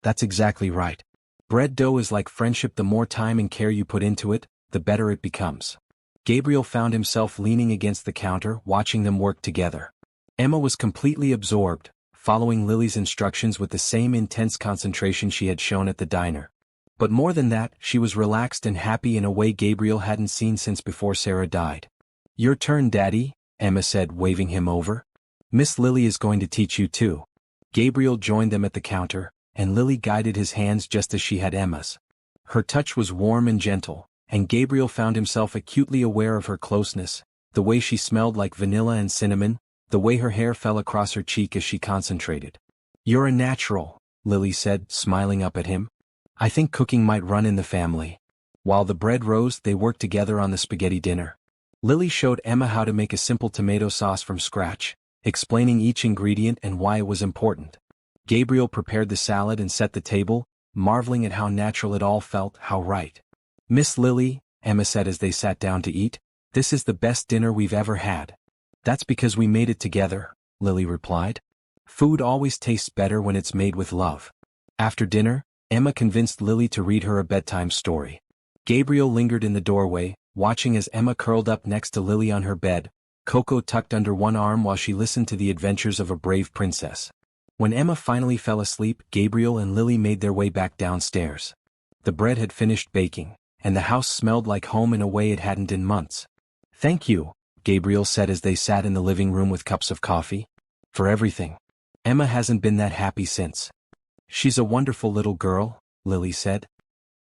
"That's exactly right. Bread dough is like friendship: the more time and care you put into it, the better it becomes." Gabriel found himself leaning against the counter, watching them work together. Emma was completely absorbed, following Lily's instructions with the same intense concentration she had shown at the diner. But more than that, she was relaxed and happy in a way Gabriel hadn't seen since before Sarah died. "Your turn, Daddy," Emma said, waving him over. "Miss Lily is going to teach you too." Gabriel joined them at the counter, and Lily guided his hands just as she had Emma's. Her touch was warm and gentle, and Gabriel found himself acutely aware of her closeness, the way she smelled like vanilla and cinnamon, the way her hair fell across her cheek as she concentrated. "You're a natural," Lily said, smiling up at him. "I think cooking might run in the family." While the bread rose, they worked together on the spaghetti dinner. Lily showed Emma how to make a simple tomato sauce from scratch, explaining each ingredient and why it was important. Gabriel prepared the salad and set the table, marveling at how natural it all felt, how right. Miss Lily, Emma said as they sat down to eat, this is the best dinner we've ever had. That's because we made it together, Lily replied. Food always tastes better when it's made with love. After dinner, Emma convinced Lily to read her a bedtime story. Gabriel lingered in the doorway, watching as Emma curled up next to Lily on her bed, Coco tucked under one arm while she listened to the adventures of a brave princess. When Emma finally fell asleep, Gabriel and Lily made their way back downstairs. The bread had finished baking, and the house smelled like home in a way it hadn't in months. Thank you, Gabriel said as they sat in the living room with cups of coffee. For everything. Emma hasn't been that happy since. She's a wonderful little girl, Lily said.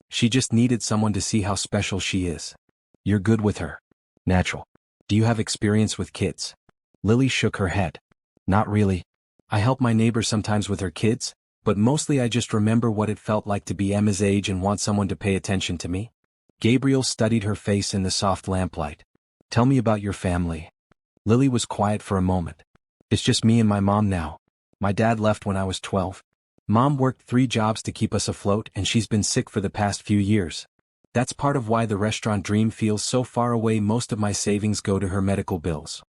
She just needed someone to see how special she is. You're good with her. Natural. Do you have experience with kids? Lily shook her head. Not really. I help my neighbor sometimes with her kids, but mostly I just remember what it felt like to be Emma's age and want someone to pay attention to me. Gabriel studied her face in the soft lamplight. Tell me about your family. Lily was quiet for a moment. It's just me and my mom now. My dad left when I was 12. Mom worked 3 jobs to keep us afloat and she's been sick for the past few years. That's part of why the restaurant dream feels so far away. Most of my savings go to her medical bills.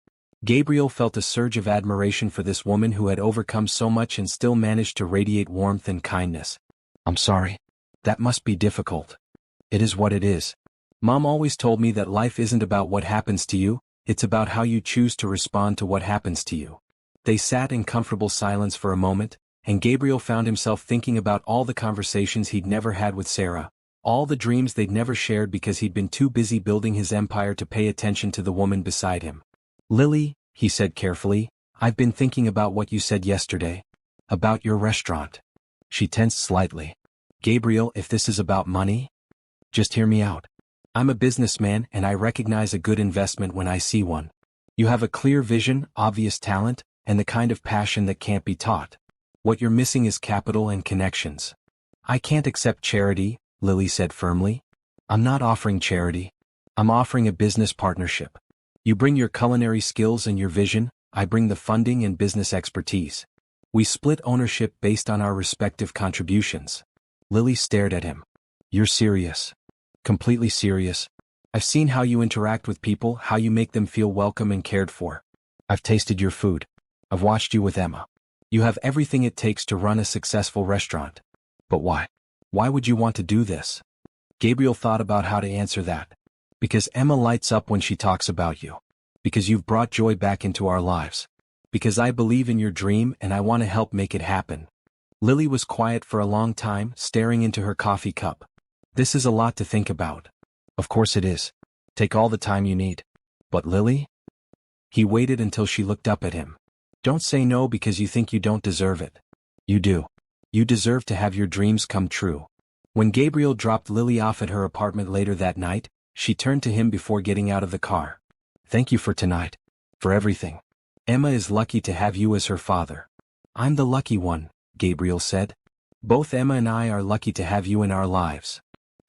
Gabriel felt a surge of admiration for this woman who had overcome so much and still managed to radiate warmth and kindness. I'm sorry. That must be difficult. It is what it is. Mom always told me that life isn't about what happens to you, it's about how you choose to respond to what happens to you. They sat in comfortable silence for a moment, and Gabriel found himself thinking about all the conversations he'd never had with Sarah, all the dreams they'd never shared because he'd been too busy building his empire to pay attention to the woman beside him. Lily, he said carefully, I've been thinking about what you said yesterday. About your restaurant. She tensed slightly. Gabriel, if this is about money? Just hear me out. I'm a businessman and I recognize a good investment when I see one. You have a clear vision, obvious talent, and the kind of passion that can't be taught. What you're missing is capital and connections. I can't accept charity, Lily said firmly. I'm not offering charity. I'm offering a business partnership. You bring your culinary skills and your vision, I bring the funding and business expertise. We split ownership based on our respective contributions. Lily stared at him. You're serious. Completely serious. I've seen how you interact with people, how you make them feel welcome and cared for. I've tasted your food. I've watched you with Emma. You have everything it takes to run a successful restaurant. But why? Why would you want to do this? Gabriel thought about how to answer that. Because Emma lights up when she talks about you. Because you've brought joy back into our lives. Because I believe in your dream and I want to help make it happen. Lily was quiet for a long time, staring into her coffee cup. This is a lot to think about. Of course it is. Take all the time you need. But Lily? He waited until she looked up at him. Don't say no because you think you don't deserve it. You do. You deserve to have your dreams come true. When Gabriel dropped Lily off at her apartment later that night, she turned to him before getting out of the car. Thank you for tonight. For everything. Emma is lucky to have you as her father. I'm the lucky one, Gabriel said. Both Emma and I are lucky to have you in our lives.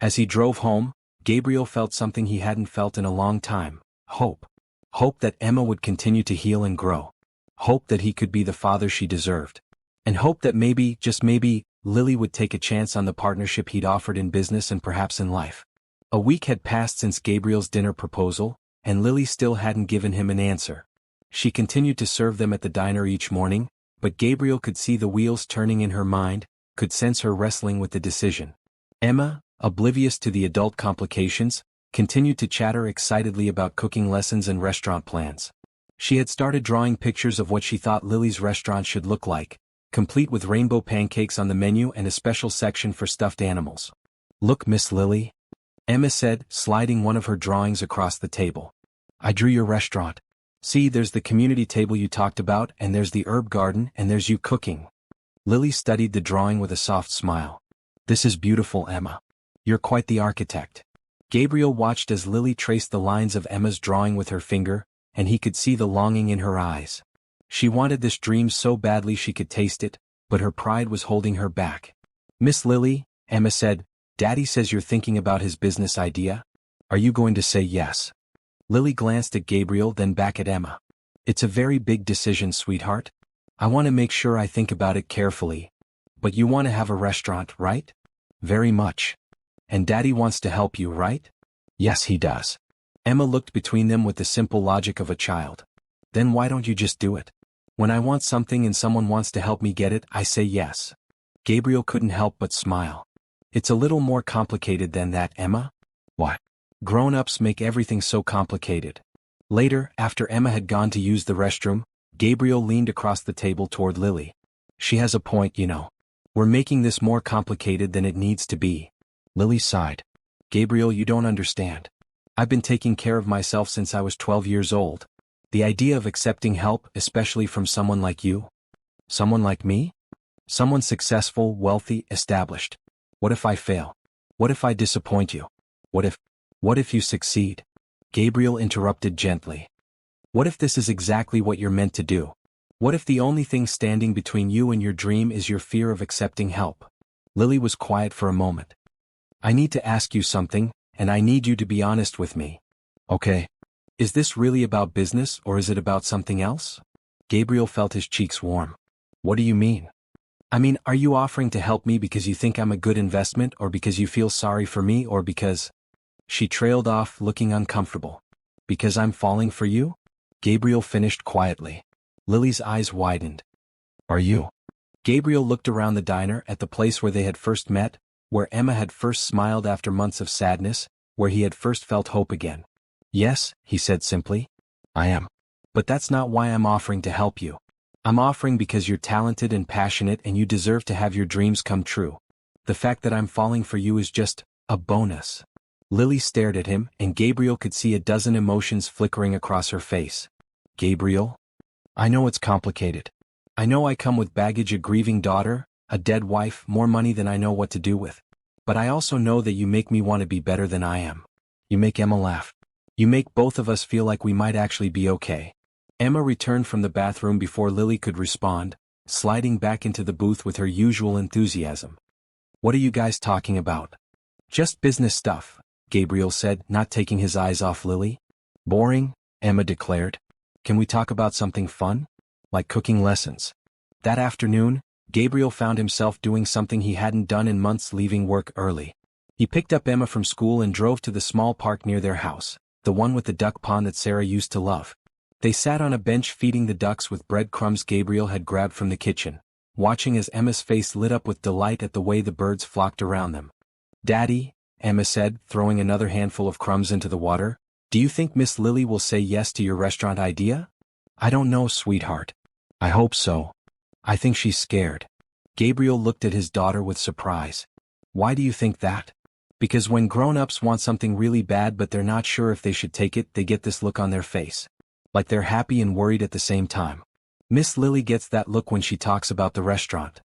As he drove home, Gabriel felt something he hadn't felt in a long time. Hope. Hope that Emma would continue to heal and grow. Hope that he could be the father she deserved. And hope that maybe, just maybe, Lily would take a chance on the partnership he'd offered in business and perhaps in life. A week had passed since Gabriel's dinner proposal, and Lily still hadn't given him an answer. She continued to serve them at the diner each morning, but Gabriel could see the wheels turning in her mind, could sense her wrestling with the decision. Emma, oblivious to the adult complications, continued to chatter excitedly about cooking lessons and restaurant plans. She had started drawing pictures of what she thought Lily's restaurant should look like, complete with rainbow pancakes on the menu and a special section for stuffed animals. Look, Miss Lily, Emma said, sliding one of her drawings across the table. I drew your restaurant. See, there's the community table you talked about, and there's the herb garden, and there's you cooking. Lily studied the drawing with a soft smile. This is beautiful, Emma. You're quite the architect. Gabriel watched as Lily traced the lines of Emma's drawing with her finger, and he could see the longing in her eyes. She wanted this dream so badly she could taste it, but her pride was holding her back. Miss Lily, Emma said, Daddy says you're thinking about his business idea. Are you going to say yes? Lily glanced at Gabriel, then back at Emma. It's a very big decision, sweetheart. I want to make sure I think about it carefully. But you want to have a restaurant, right? Very much. And Daddy wants to help you, right? Yes, he does. Emma looked between them with the simple logic of a child. Then why don't you just do it? When I want something and someone wants to help me get it, I say yes. Gabriel couldn't help but smile. It's a little more complicated than that, Emma. What? Grown-ups make everything so complicated. Later, after Emma had gone to use the restroom, Gabriel leaned across the table toward Lily. She has a point, you know. We're making this more complicated than it needs to be. Lily sighed. Gabriel, you don't understand. I've been taking care of myself since I was 12 years old. The idea of accepting help, especially from someone like you. Someone like me? Someone successful, wealthy, established. What if I fail? What if I disappoint you? What if you succeed? Gabriel interrupted gently. What if this is exactly what you're meant to do? What if the only thing standing between you and your dream is your fear of accepting help? Lily was quiet for a moment. I need to ask you something, and I need you to be honest with me. Okay. Is this really about business or is it about something else? Gabriel felt his cheeks warm. What do you mean? I mean, are you offering to help me because you think I'm a good investment or because you feel sorry for me or because... She trailed off, looking uncomfortable. Because I'm falling for you? Gabriel finished quietly. Lily's eyes widened. Are you? Gabriel looked around the diner at the place where they had first met, where Emma had first smiled after months of sadness, where he had first felt hope again. Yes, he said simply. I am. But that's not why I'm offering to help you. I'm offering because you're talented and passionate and you deserve to have your dreams come true. The fact that I'm falling for you is just a bonus. Lily stared at him, and Gabriel could see a dozen emotions flickering across her face. Gabriel? I know it's complicated. I know I come with baggage, a grieving daughter, a dead wife, more money than I know what to do with. But I also know that you make me want to be better than I am. You make Emma laugh. You make both of us feel like we might actually be okay. Emma returned from the bathroom before Lily could respond, sliding back into the booth with her usual enthusiasm. What are you guys talking about? Just business stuff, Gabriel said, not taking his eyes off Lily. Boring, Emma declared. Can we talk about something fun? Like cooking lessons. That afternoon, Gabriel found himself doing something he hadn't done in months, leaving work early. He picked up Emma from school and drove to the small park near their house, the one with the duck pond that Sarah used to love. They sat on a bench feeding the ducks with breadcrumbs Gabriel had grabbed from the kitchen, watching as Emma's face lit up with delight at the way the birds flocked around them. Daddy, Emma said, throwing another handful of crumbs into the water, do you think Miss Lily will say yes to your restaurant idea? I don't know, sweetheart. I hope so. I think she's scared. Gabriel looked at his daughter with surprise. Why do you think that? Because when grown-ups want something really bad but they're not sure if they should take it, they get this look on their face. Like they're happy and worried at the same time. Miss Lily gets that look when she talks about the restaurant.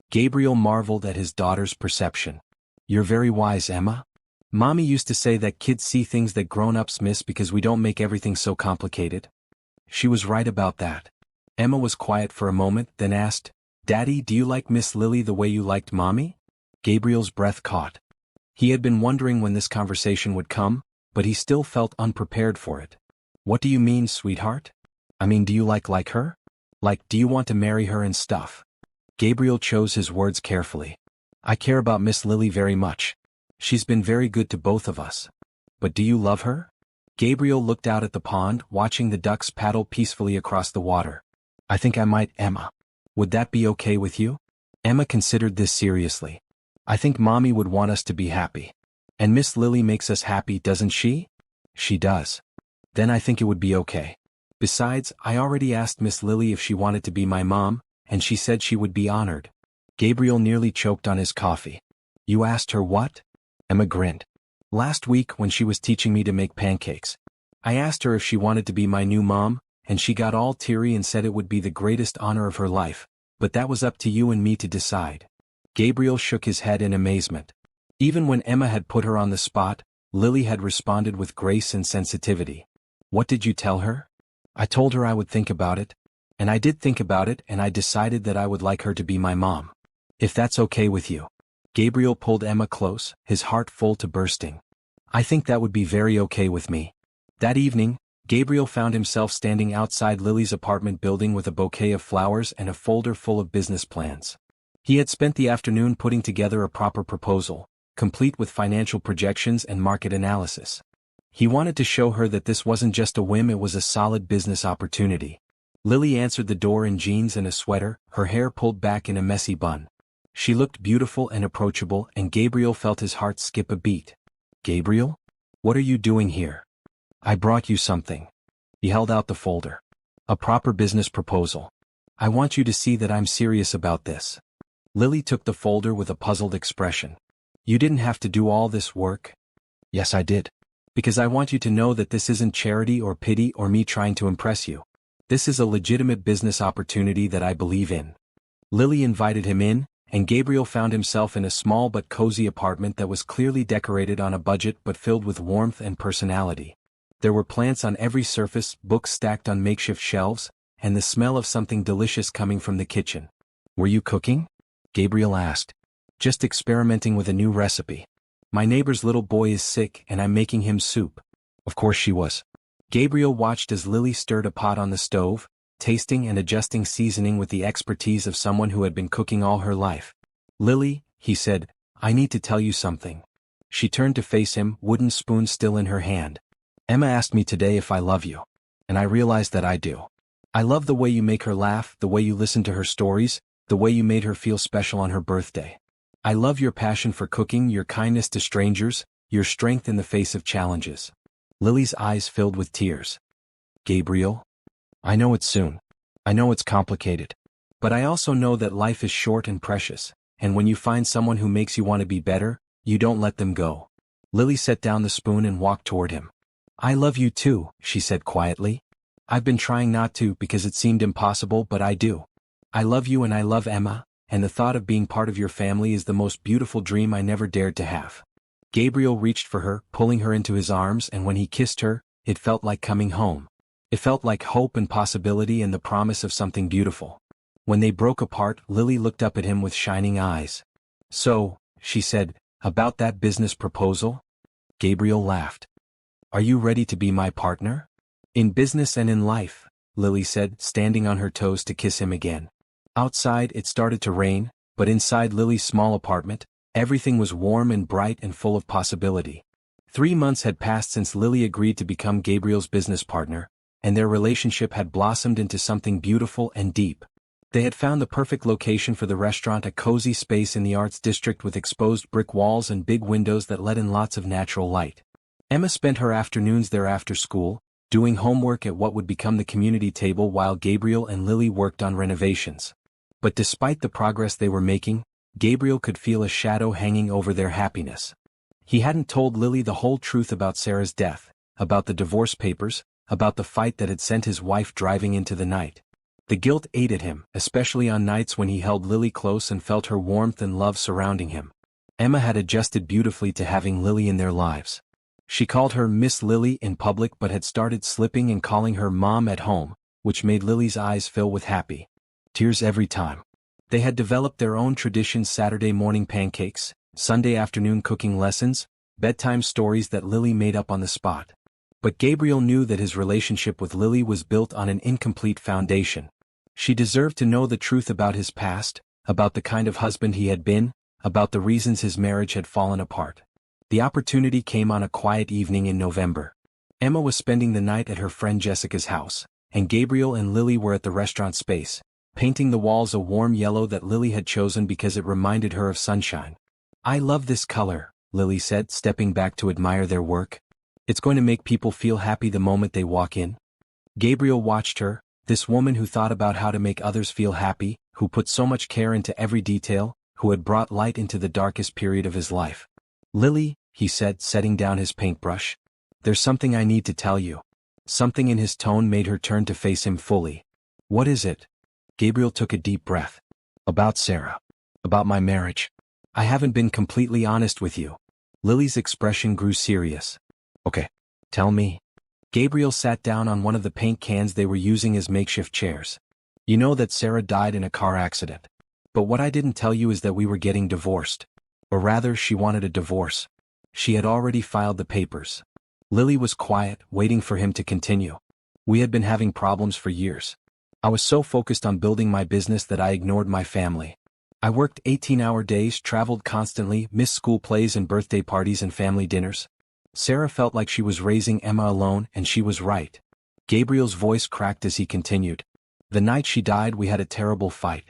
Gabriel marveled at his daughter's perception. You're very wise, Emma. Mommy used to say that kids see things that grown-ups miss because we don't make everything so complicated. She was right about that. Emma was quiet for a moment, then asked, Daddy, do you like Miss Lily the way you liked Mommy? Gabriel's breath caught. He had been wondering when this conversation would come, but he still felt unprepared for it. What do you mean, sweetheart? I mean, do you like her? Like, do you want to marry her and stuff? Gabriel chose his words carefully. I care about Miss Lily very much. She's been very good to both of us. But do you love her? Gabriel looked out at the pond, watching the ducks paddle peacefully across the water. I think I might, Emma. Would that be okay with you? Emma considered this seriously. I think Mommy would want us to be happy. And Miss Lily makes us happy, doesn't she? She does. Then I think it would be okay. Besides, I already asked Miss Lily if she wanted to be my mom, and she said she would be honored. Gabriel nearly choked on his coffee. You asked her what? Emma grinned. Last week when she was teaching me to make pancakes. I asked her if she wanted to be my new mom, and she got all teary and said it would be the greatest honor of her life, but that was up to you and me to decide. Gabriel shook his head in amazement. Even when Emma had put her on the spot, Lily had responded with grace and sensitivity. What did you tell her? I told her I would think about it. And I did think about it, and I decided that I would like her to be my mom. If that's okay with you. Gabriel pulled Emma close, his heart full to bursting. I think that would be very okay with me. That evening, Gabriel found himself standing outside Lily's apartment building with a bouquet of flowers and a folder full of business plans. He had spent the afternoon putting together a proper proposal, complete with financial projections and market analysis. He wanted to show her that this wasn't just a whim, it was a solid business opportunity. Lily answered the door in jeans and a sweater, her hair pulled back in a messy bun. She looked beautiful and approachable, and Gabriel felt his heart skip a beat. "Gabriel? What are you doing here?" "I brought you something." He held out the folder. "A proper business proposal. I want you to see that I'm serious about this." Lily took the folder with a puzzled expression. "You didn't have to do all this work." "Yes, I did. Because I want you to know that this isn't charity or pity or me trying to impress you. This is a legitimate business opportunity that I believe in." Lily invited him in, and Gabriel found himself in a small but cozy apartment that was clearly decorated on a budget but filled with warmth and personality. There were plants on every surface, books stacked on makeshift shelves, and the smell of something delicious coming from the kitchen. "Were you cooking?" Gabriel asked. "Just experimenting with a new recipe. My neighbor's little boy is sick and I'm making him soup." Of course she was. Gabriel watched as Lily stirred a pot on the stove, tasting and adjusting seasoning with the expertise of someone who had been cooking all her life. "Lily," he said, "I need to tell you something." She turned to face him, wooden spoon still in her hand. "Emma asked me today if I love you. And I realized that I do. I love the way you make her laugh, the way you listen to her stories, the way you made her feel special on her birthday. I love your passion for cooking, your kindness to strangers, your strength in the face of challenges." Lily's eyes filled with tears. "Gabriel? I know it's soon. I know it's complicated. But I also know that life is short and precious, and when you find someone who makes you want to be better, you don't let them go." Lily set down the spoon and walked toward him. "I love you too," she said quietly. "I've been trying not to because it seemed impossible, but I do. I love you and I love Emma, and the thought of being part of your family is the most beautiful dream I never dared to have." Gabriel reached for her, pulling her into his arms, and when he kissed her, it felt like coming home. It felt like hope and possibility and the promise of something beautiful. When they broke apart, Lily looked up at him with shining eyes. "So," she said, "about that business proposal?" Gabriel laughed. "Are you ready to be my partner?" "In business and in life," Lily said, standing on her toes to kiss him again. Outside, it started to rain, but inside Lily's small apartment, everything was warm and bright and full of possibility. 3 months had passed since Lily agreed to become Gabriel's business partner, and their relationship had blossomed into something beautiful and deep. They had found the perfect location for the restaurant, a cozy space in the arts district with exposed brick walls and big windows that let in lots of natural light. Emma spent her afternoons there after school, doing homework at what would become the community table while Gabriel and Lily worked on renovations. But despite the progress they were making, Gabriel could feel a shadow hanging over their happiness. He hadn't told Lily the whole truth about Sarah's death, about the divorce papers, about the fight that had sent his wife driving into the night. The guilt ate at him, especially on nights when he held Lily close and felt her warmth and love surrounding him. Emma had adjusted beautifully to having Lily in their lives. She called her Miss Lily in public but had started slipping and calling her Mom at home, which made Lily's eyes fill with happy tears every time. They had developed their own traditions: Saturday morning pancakes, Sunday afternoon cooking lessons, bedtime stories that Lily made up on the spot. But Gabriel knew that his relationship with Lily was built on an incomplete foundation. She deserved to know the truth about his past, about the kind of husband he had been, about the reasons his marriage had fallen apart. The opportunity came on a quiet evening in November. Emma was spending the night at her friend Jessica's house, and Gabriel and Lily were at the restaurant space, painting the walls a warm yellow that Lily had chosen because it reminded her of sunshine. "I love this color," Lily said, stepping back to admire their work. "It's going to make people feel happy the moment they walk in." Gabriel watched her, this woman who thought about how to make others feel happy, who put so much care into every detail, who had brought light into the darkest period of his life. "Lily," he said, setting down his paintbrush, "there's something I need to tell you." Something in his tone made her turn to face him fully. "What is it?" Gabriel took a deep breath. "About Sarah. About my marriage. I haven't been completely honest with you." Lily's expression grew serious. "Okay. Tell me." Gabriel sat down on one of the paint cans they were using as makeshift chairs. "You know that Sarah died in a car accident. But what I didn't tell you is that we were getting divorced. Or rather, she wanted a divorce. She had already filed the papers." Lily was quiet, waiting for him to continue. "We had been having problems for years. I was so focused on building my business that I ignored my family. I worked 18-hour days, traveled constantly, missed school plays and birthday parties and family dinners. Sarah felt like she was raising Emma alone, and she was right. Gabriel's voice cracked as he continued. The night she died, we had a terrible fight.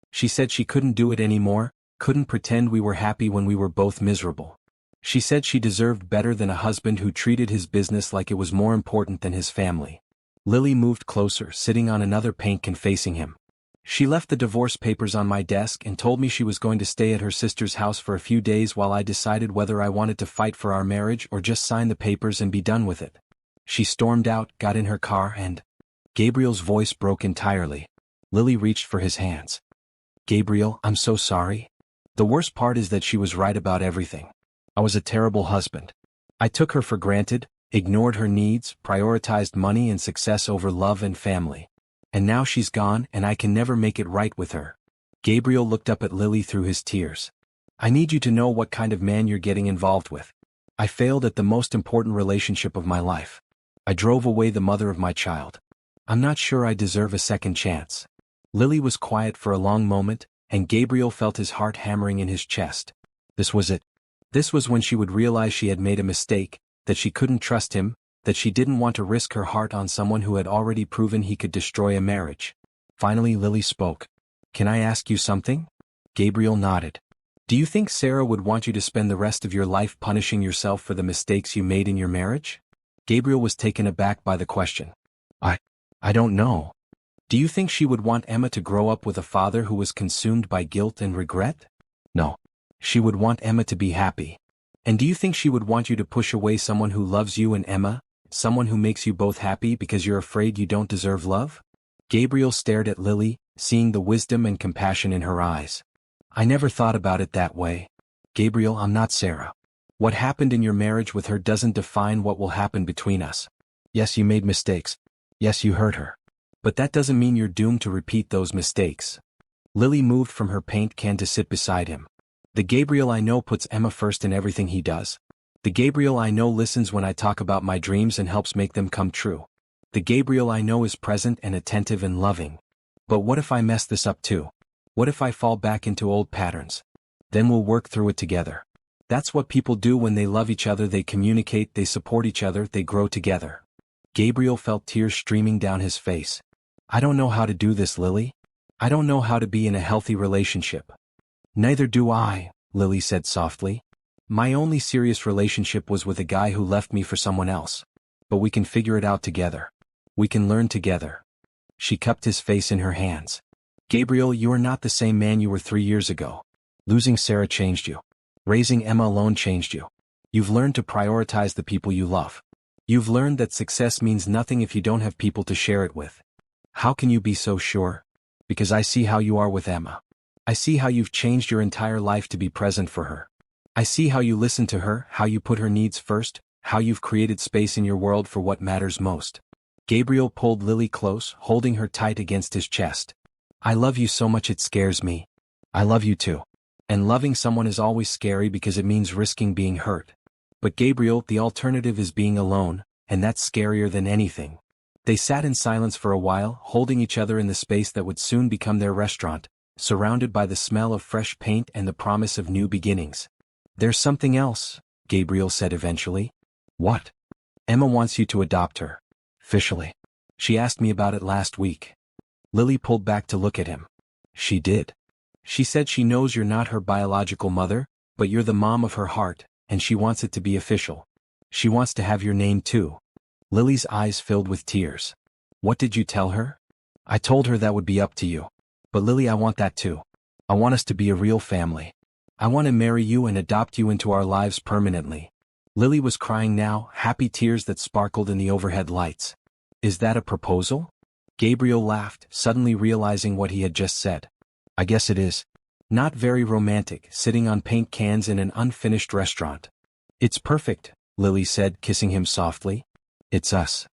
She said she couldn't do it anymore, couldn't pretend we were happy when we were both miserable. She said she deserved better than a husband who treated his business like it was more important than his family. Lily moved closer, sitting on another paint can facing him. She left the divorce papers on my desk and told me she was going to stay at her sister's house for a few days while I decided whether I wanted to fight for our marriage or just sign the papers and be done with it. She stormed out, got in her car and… Gabriel's voice broke entirely. Lily reached for his hands. Gabriel, I'm so sorry. The worst part is that she was right about everything. I was a terrible husband. I took her for granted, ignored her needs, prioritized money and success over love and family. And now she's gone and I can never make it right with her. Gabriel looked up at Lily through his tears. I need you to know what kind of man you're getting involved with. I failed at the most important relationship of my life. I drove away the mother of my child. I'm not sure I deserve a second chance. Lily was quiet for a long moment, and Gabriel felt his heart hammering in his chest. This was it. This was when she would realize she had made a mistake, that she couldn't trust him, that she didn't want to risk her heart on someone who had already proven he could destroy a marriage. Finally Lily spoke. Can I ask you something? Gabriel nodded. Do you think Sarah would want you to spend the rest of your life punishing yourself for the mistakes you made in your marriage? Gabriel was taken aback by the question. I don't know. Do you think she would want Emma to grow up with a father who was consumed by guilt and regret? No. She would want Emma to be happy. And do you think she would want you to push away someone who loves you and Emma, someone who makes you both happy because you're afraid you don't deserve love? Gabriel stared at Lily, seeing the wisdom and compassion in her eyes. I never thought about it that way. Gabriel, I'm not Sarah. What happened in your marriage with her doesn't define what will happen between us. Yes, you made mistakes. Yes, you hurt her. But that doesn't mean you're doomed to repeat those mistakes. Lily moved from her paint can to sit beside him. The Gabriel I know puts Emma first in everything he does. The Gabriel I know listens when I talk about my dreams and helps make them come true. The Gabriel I know is present and attentive and loving. But what if I mess this up too? What if I fall back into old patterns? Then we'll work through it together. That's what people do when they love each other. They communicate, they support each other, they grow together. Gabriel felt tears streaming down his face. I don't know how to do this, Lily. I don't know how to be in a healthy relationship. Neither do I, Lily said softly. My only serious relationship was with a guy who left me for someone else. But we can figure it out together. We can learn together. She cupped his face in her hands. Gabriel, you are not the same man you were 3 years ago. Losing Sarah changed you. Raising Emma alone changed you. You've learned to prioritize the people you love. You've learned that success means nothing if you don't have people to share it with. How can you be so sure? Because I see how you are with Emma. I see how you've changed your entire life to be present for her. I see how you listen to her, how you put her needs first, how you've created space in your world for what matters most. Gabriel pulled Lily close, holding her tight against his chest. I love you so much it scares me. I love you too. And loving someone is always scary because it means risking being hurt. But Gabriel, the alternative is being alone, and that's scarier than anything. They sat in silence for a while, holding each other in the space that would soon become their restaurant, surrounded by the smell of fresh paint and the promise of new beginnings. There's something else, Gabriel said eventually. What? Emma wants you to adopt her. Officially. She asked me about it last week. Lily pulled back to look at him. She did. She said she knows you're not her biological mother, but you're the mom of her heart, and she wants it to be official. She wants to have your name too. Lily's eyes filled with tears. What did you tell her? I told her that would be up to you. But Lily, I want that too. I want us to be a real family. I want to marry you and adopt you into our lives permanently. Lily was crying now, happy tears that sparkled in the overhead lights. Is that a proposal? Gabriel laughed, suddenly realizing what he had just said. I guess it is. Not very romantic, sitting on paint cans in an unfinished restaurant. It's perfect, Lily said, kissing him softly. It's us.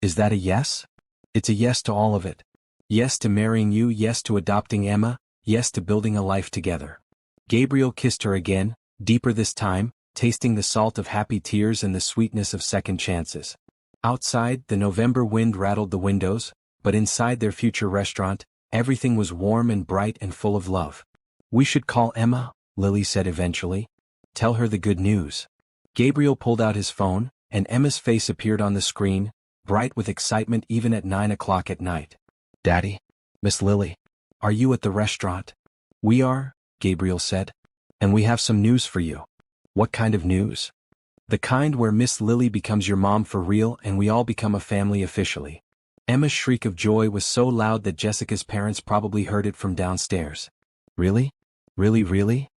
Is that a yes? It's a yes to all of it. Yes to marrying you, yes to adopting Emma, yes to building a life together. Gabriel kissed her again, deeper this time, tasting the salt of happy tears and the sweetness of second chances. Outside, the November wind rattled the windows, but inside their future restaurant, everything was warm and bright and full of love. We should call Emma, Lily said eventually. Tell her the good news. Gabriel pulled out his phone, and Emma's face appeared on the screen, bright with excitement even at 9 o'clock at night. Daddy? Miss Lily? Are you at the restaurant? We are, Gabriel said. And we have some news for you. What kind of news? The kind where Miss Lily becomes your mom for real and we all become a family officially. Emma's shriek of joy was so loud that Jessica's parents probably heard it from downstairs. Really? Really, really?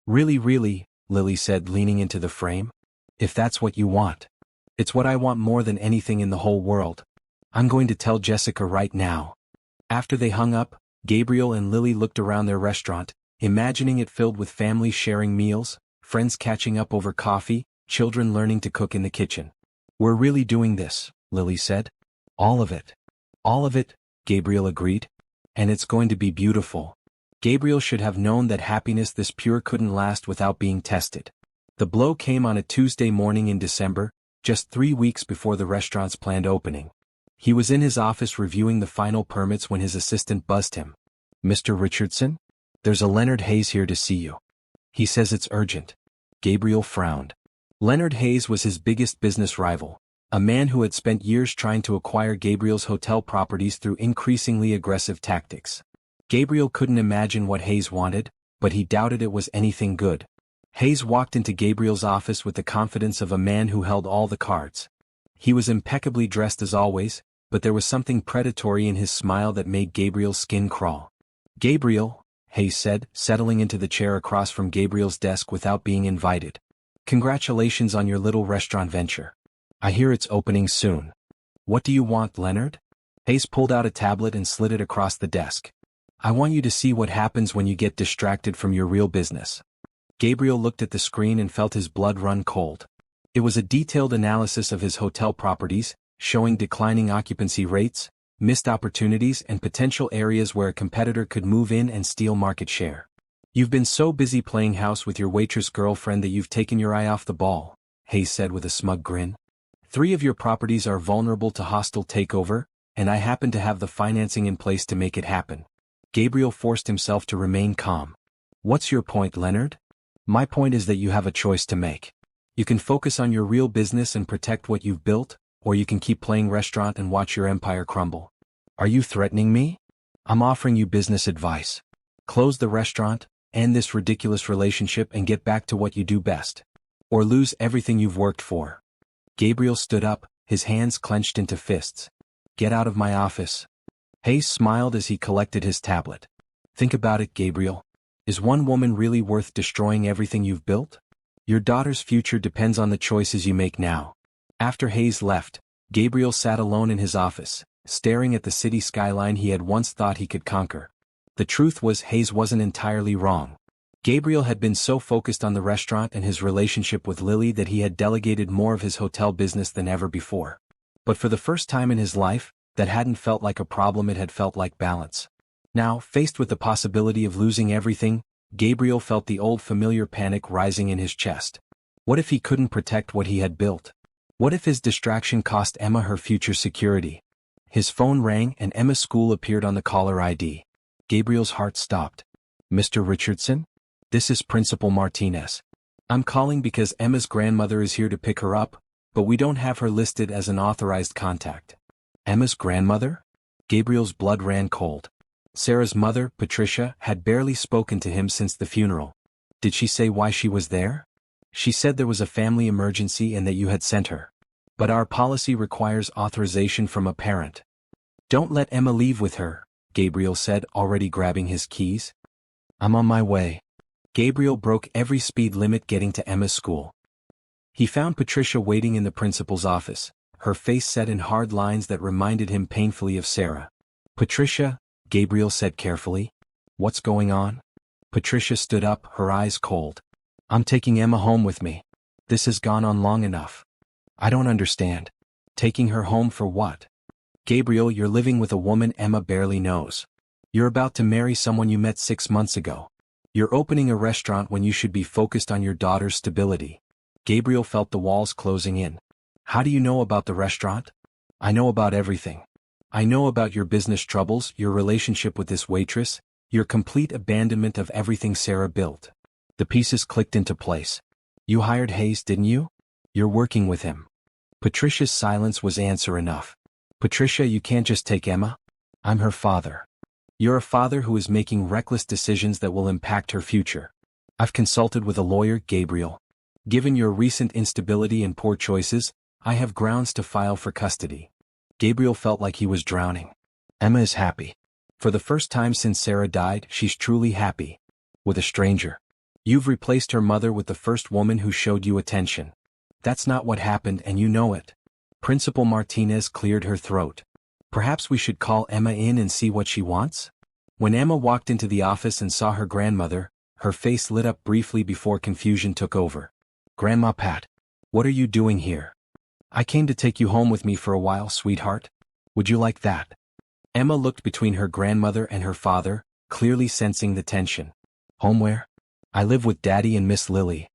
Really, really, Lily said, leaning into the frame. If that's what you want. It's what I want more than anything in the whole world. I'm going to tell Jessica right now. After they hung up, Gabriel and Lily looked around their restaurant, imagining it filled with families sharing meals, friends catching up over coffee, children learning to cook in the kitchen. We're really doing this, Lily said. All of it. All of it, Gabriel agreed. And it's going to be beautiful. Gabriel should have known that happiness this pure couldn't last without being tested. The blow came on a Tuesday morning in December, just 3 weeks before the restaurant's planned opening. He was in his office reviewing the final permits when his assistant buzzed him. Mr. Richardson? There's a Leonard Hayes here to see you. He says it's urgent. Gabriel frowned. Leonard Hayes was his biggest business rival, a man who had spent years trying to acquire Gabriel's hotel properties through increasingly aggressive tactics. Gabriel couldn't imagine what Hayes wanted, but he doubted it was anything good. Hayes walked into Gabriel's office with the confidence of a man who held all the cards. He was impeccably dressed as always, but there was something predatory in his smile that made Gabriel's skin crawl. Gabriel, Hayes said, settling into the chair across from Gabriel's desk without being invited. Congratulations on your little restaurant venture. I hear it's opening soon. What do you want, Leonard? Hayes pulled out a tablet and slid it across the desk. I want you to see what happens when you get distracted from your real business. Gabriel looked at the screen and felt his blood run cold. It was a detailed analysis of his hotel properties, showing declining occupancy rates, missed opportunities and potential areas where a competitor could move in and steal market share. You've been so busy playing house with your waitress girlfriend that you've taken your eye off the ball, Hayes said with a smug grin. 3 of your properties are vulnerable to hostile takeover, and I happen to have the financing in place to make it happen. Gabriel forced himself to remain calm. What's your point, Leonard? My point is that you have a choice to make. You can focus on your real business and protect what you've built, or you can keep playing restaurant and watch your empire crumble. Are you threatening me? I'm offering you business advice. Close the restaurant, end this ridiculous relationship and get back to what you do best. Or lose everything you've worked for. Gabriel stood up, his hands clenched into fists. Get out of my office. Hayes smiled as he collected his tablet. Think about it, Gabriel. Is one woman really worth destroying everything you've built? Your daughter's future depends on the choices you make now. After Hayes left, Gabriel sat alone in his office, staring at the city skyline he had once thought he could conquer. The truth was Hayes wasn't entirely wrong. Gabriel had been so focused on the restaurant and his relationship with Lily that he had delegated more of his hotel business than ever before. But for the first time in his life, that hadn't felt like a problem, it had felt like balance. Now, faced with the possibility of losing everything, Gabriel felt the old familiar panic rising in his chest. What if he couldn't protect what he had built? What if his distraction cost Emma her future security? His phone rang and Emma's school appeared on the caller ID. Gabriel's heart stopped. Mr. Richardson? This is Principal Martinez. I'm calling because Emma's grandmother is here to pick her up, but we don't have her listed as an authorized contact. Emma's grandmother? Gabriel's blood ran cold. Sarah's mother, Patricia, had barely spoken to him since the funeral. Did she say why she was there? She said there was a family emergency and that you had sent her. But our policy requires authorization from a parent. Don't let Emma leave with her, Gabriel said, already grabbing his keys. I'm on my way. Gabriel broke every speed limit getting to Emma's school. He found Patricia waiting in the principal's office, her face set in hard lines that reminded him painfully of Sarah. Patricia, Gabriel said carefully. What's going on? Patricia stood up, her eyes cold. I'm taking Emma home with me. This has gone on long enough. I don't understand. Taking her home for what? Gabriel, you're living with a woman Emma barely knows. You're about to marry someone you met 6 months ago. You're opening a restaurant when you should be focused on your daughter's stability. Gabriel felt the walls closing in. How do you know about the restaurant? I know about everything. I know about your business troubles, your relationship with this waitress, Your complete abandonment of everything Sarah built. The pieces clicked into place. You hired Hayes, didn't you? You're working with him. Patricia's silence was answer enough. Patricia, you can't just take Emma. I'm her father. You're a father who is making reckless decisions that will impact her future. I've consulted with a lawyer, Gabriel. Given your recent instability and poor choices, I have grounds to file for custody. Gabriel felt like he was drowning. Emma is happy. For the first time since Sarah died, she's truly happy. With a stranger. You've replaced her mother with the first woman who showed you attention. That's not what happened, and you know it. Principal Martinez cleared her throat. Perhaps we should call Emma in and see what she wants? When Emma walked into the office and saw her grandmother, her face lit up briefly before confusion took over. Grandma Pat, what are you doing here? I came to take you home with me for a while, sweetheart. Would you like that? Emma looked between her grandmother and her father, clearly sensing the tension. Home where? I live with Daddy and Miss Lily.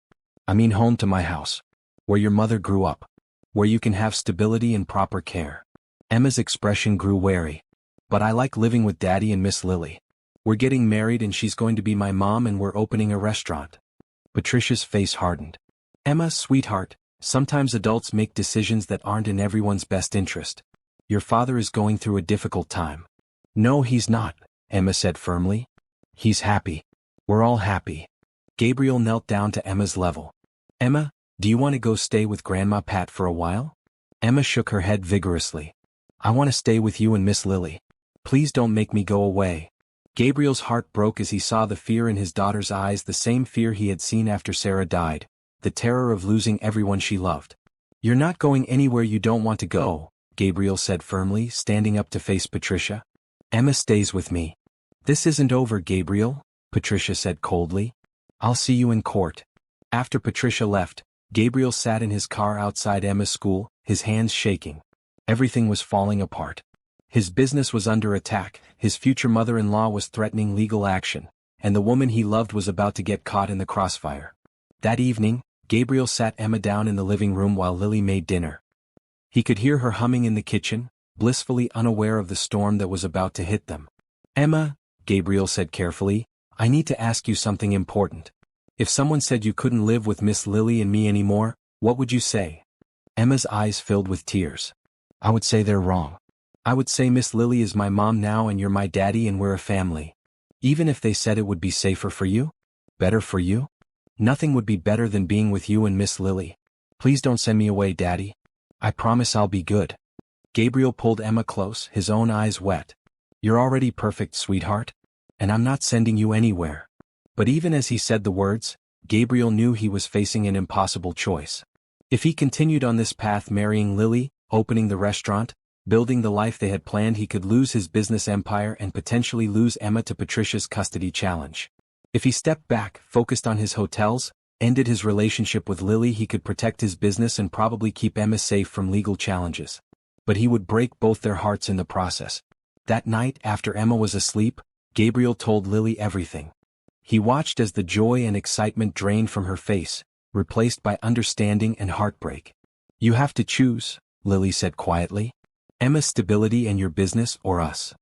I mean home to my house. Where your mother grew up. Where you can have stability and proper care. Emma's expression grew wary. But I like living with Daddy and Miss Lily. We're getting married and she's going to be my mom and we're opening a restaurant. Patricia's face hardened. Emma, sweetheart, sometimes adults make decisions that aren't in everyone's best interest. Your father is going through a difficult time. No, he's not, Emma said firmly. He's happy. We're all happy. Gabriel knelt down to Emma's level. Emma, do you want to go stay with Grandma Pat for a while? Emma shook her head vigorously. I want to stay with you and Miss Lily. Please don't make me go away. Gabriel's heart broke as he saw the fear in his daughter's eyes, the same fear he had seen after Sarah died, the terror of losing everyone she loved. You're not going anywhere you don't want to go, Gabriel said firmly, standing up to face Patricia. Emma stays with me. This isn't over, Gabriel, Patricia said coldly. I'll see you in court. After Patricia left, Gabriel sat in his car outside Emma's school, his hands shaking. Everything was falling apart. His business was under attack, his future mother-in-law was threatening legal action, and the woman he loved was about to get caught in the crossfire. That evening, Gabriel sat Emma down in the living room while Lily made dinner. He could hear her humming in the kitchen, blissfully unaware of the storm that was about to hit them. Emma, Gabriel said carefully, I need to ask you something important. If someone said you couldn't live with Miss Lily and me anymore, what would you say? Emma's eyes filled with tears. I would say they're wrong. I would say Miss Lily is my mom now and you're my daddy and we're a family. Even if they said it would be safer for you? Better for you? Nothing would be better than being with you and Miss Lily. Please don't send me away, Daddy. I promise I'll be good. Gabriel pulled Emma close, his own eyes wet. You're already perfect, sweetheart. And I'm not sending you anywhere. But even as he said the words, Gabriel knew he was facing an impossible choice. If he continued on this path, marrying Lily, opening the restaurant, building the life they had planned, he could lose his business empire and potentially lose Emma to Patricia's custody challenge. If he stepped back, focused on his hotels, ended his relationship with Lily, he could protect his business and probably keep Emma safe from legal challenges. But he would break both their hearts in the process. That night, after Emma was asleep, Gabriel told Lily everything. He watched as the joy and excitement drained from her face, replaced by understanding and heartbreak. You have to choose, Lily said quietly. Emma's stability and your business, or us.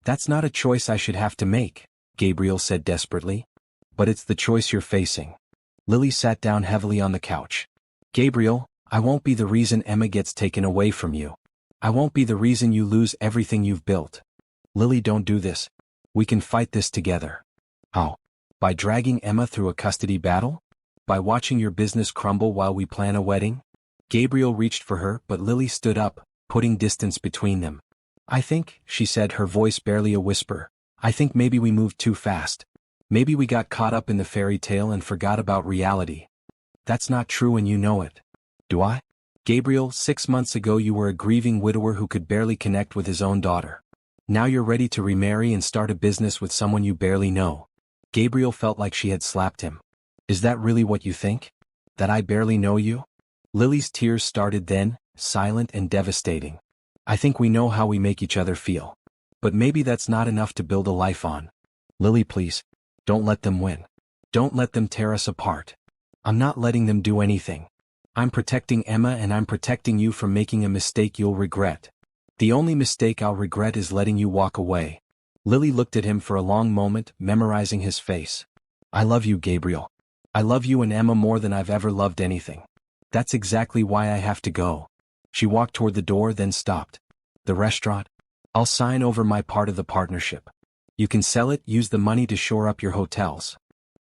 That's not a choice I should have to make, Gabriel said desperately. But it's the choice you're facing. Lily sat down heavily on the couch. Gabriel, I won't be the reason Emma gets taken away from you. I won't be the reason you lose everything you've built. Lily, don't do this. We can fight this together. How? By dragging Emma through a custody battle? By watching your business crumble while we plan a wedding? Gabriel reached for her, but Lily stood up, putting distance between them. I think, she said, her voice barely a whisper, I think maybe we moved too fast. Maybe we got caught up in the fairy tale and forgot about reality. That's not true and you know it. Do I? Gabriel, 6 months ago you were a grieving widower who could barely connect with his own daughter. Now you're ready to remarry and start a business with someone you barely know. Gabriel felt like she had slapped him. Is that really what you think? That I barely know you? Lily's tears started then, silent and devastating. I think we know how we make each other feel. But maybe that's not enough to build a life on. Lily, please. Don't let them win. Don't let them tear us apart. I'm not letting them do anything. I'm protecting Emma and I'm protecting you from making a mistake you'll regret. The only mistake I'll regret is letting you walk away. Lily looked at him for a long moment, memorizing his face. I love you, Gabriel. I love you and Emma more than I've ever loved anything. That's exactly why I have to go. She walked toward the door, then stopped. The restaurant? I'll sign over my part of the partnership. You can sell it, use the money to shore up your hotels.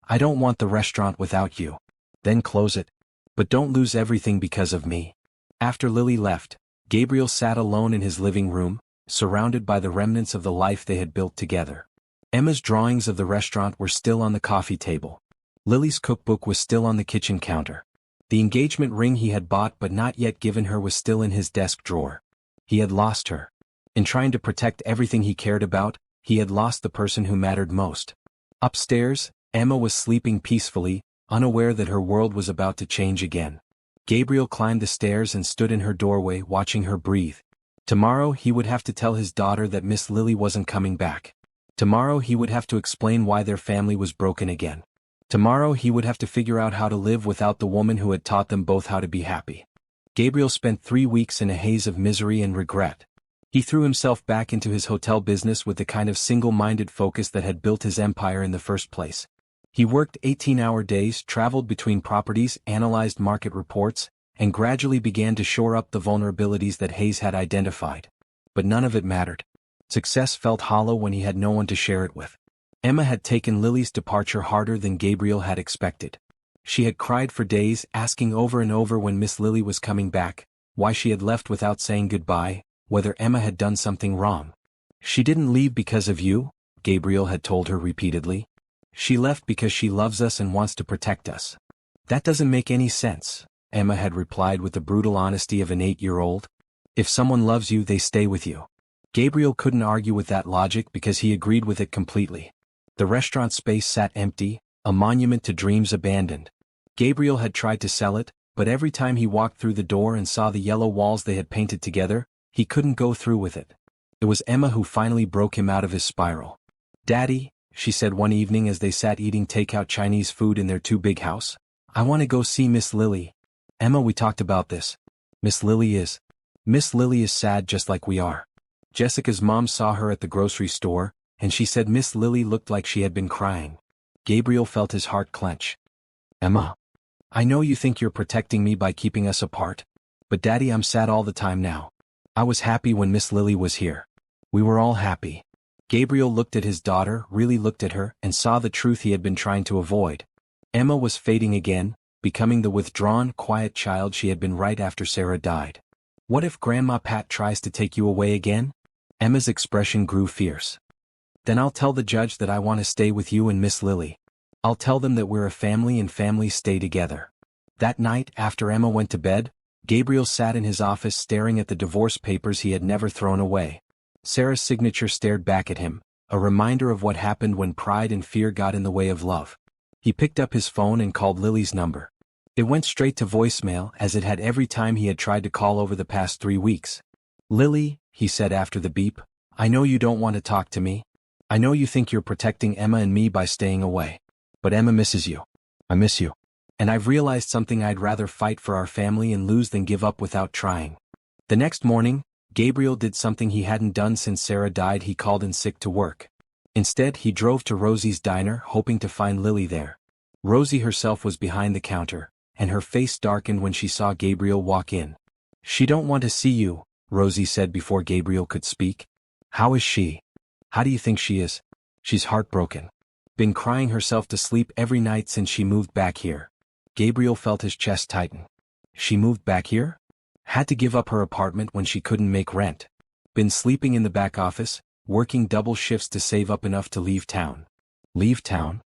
I don't want the restaurant without you. Then close it. But don't lose everything because of me. After Lily left, Gabriel sat alone in his living room, surrounded by the remnants of the life they had built together. Emma's drawings of the restaurant were still on the coffee table. Lily's cookbook was still on the kitchen counter. The engagement ring he had bought but not yet given her was still in his desk drawer. He had lost her. In trying to protect everything he cared about, he had lost the person who mattered most. Upstairs, Emma was sleeping peacefully, unaware that her world was about to change again. Gabriel climbed the stairs and stood in her doorway, watching her breathe. Tomorrow he would have to tell his daughter that Miss Lily wasn't coming back. Tomorrow he would have to explain why their family was broken again. Tomorrow he would have to figure out how to live without the woman who had taught them both how to be happy. Gabriel spent 3 weeks in a haze of misery and regret. He threw himself back into his hotel business with the kind of single-minded focus that had built his empire in the first place. He worked 18-hour days, traveled between properties, analyzed market reports, and gradually began to shore up the vulnerabilities that Hayes had identified. But none of it mattered. Success felt hollow when he had no one to share it with. Emma had taken Lily's departure harder than Gabriel had expected. She had cried for days, asking over and over when Miss Lily was coming back, why she had left without saying goodbye, whether Emma had done something wrong. She didn't leave because of you, Gabriel had told her repeatedly. She left because she loves us and wants to protect us. That doesn't make any sense, Emma had replied with the brutal honesty of an 8-year-old. If someone loves you, they stay with you. Gabriel couldn't argue with that logic because he agreed with it completely. The restaurant space sat empty, a monument to dreams abandoned. Gabriel had tried to sell it, but every time he walked through the door and saw the yellow walls they had painted together, he couldn't go through with it. It was Emma who finally broke him out of his spiral. Daddy, she said one evening as they sat eating takeout Chinese food in their too-big house, I want to go see Miss Lily. Emma, we talked about this. Miss Lily is sad just like we are. Jessica's mom saw her at the grocery store, and she said Miss Lily looked like she had been crying. Gabriel felt his heart clench. Emma, I know you think you're protecting me by keeping us apart, but Daddy, I'm sad all the time now. I was happy when Miss Lily was here. We were all happy. Gabriel looked at his daughter, really looked at her, and saw the truth he had been trying to avoid. Emma was fading again, becoming the withdrawn, quiet child she had been right after Sarah died. What if Grandma Pat tries to take you away again? Emma's expression grew fierce. Then I'll tell the judge that I want to stay with you and Miss Lily. I'll tell them that we're a family and families stay together. That night, after Emma went to bed, Gabriel sat in his office staring at the divorce papers he had never thrown away. Sarah's signature stared back at him, a reminder of what happened when pride and fear got in the way of love. He picked up his phone and called Lily's number. It went straight to voicemail, as it had every time he had tried to call over the past 3 weeks. Lily, he said after the beep, I know you don't want to talk to me. I know you think you're protecting Emma and me by staying away. But Emma misses you. I miss you. And I've realized something: I'd rather fight for our family and lose than give up without trying. The next morning, Gabriel did something he hadn't done since Sarah died. He called in sick to work. Instead, he drove to Rosie's diner, hoping to find Lily there. Rosie herself was behind the counter, and her face darkened when she saw Gabriel walk in. She don't want to see you, Rosie said before Gabriel could speak. How is she? How do you think she is? She's heartbroken. Been crying herself to sleep every night since she moved back here. Gabriel felt his chest tighten. She moved back here? Had to give up her apartment when she couldn't make rent. Been sleeping in the back office, working double shifts to save up enough to leave town. Leave town?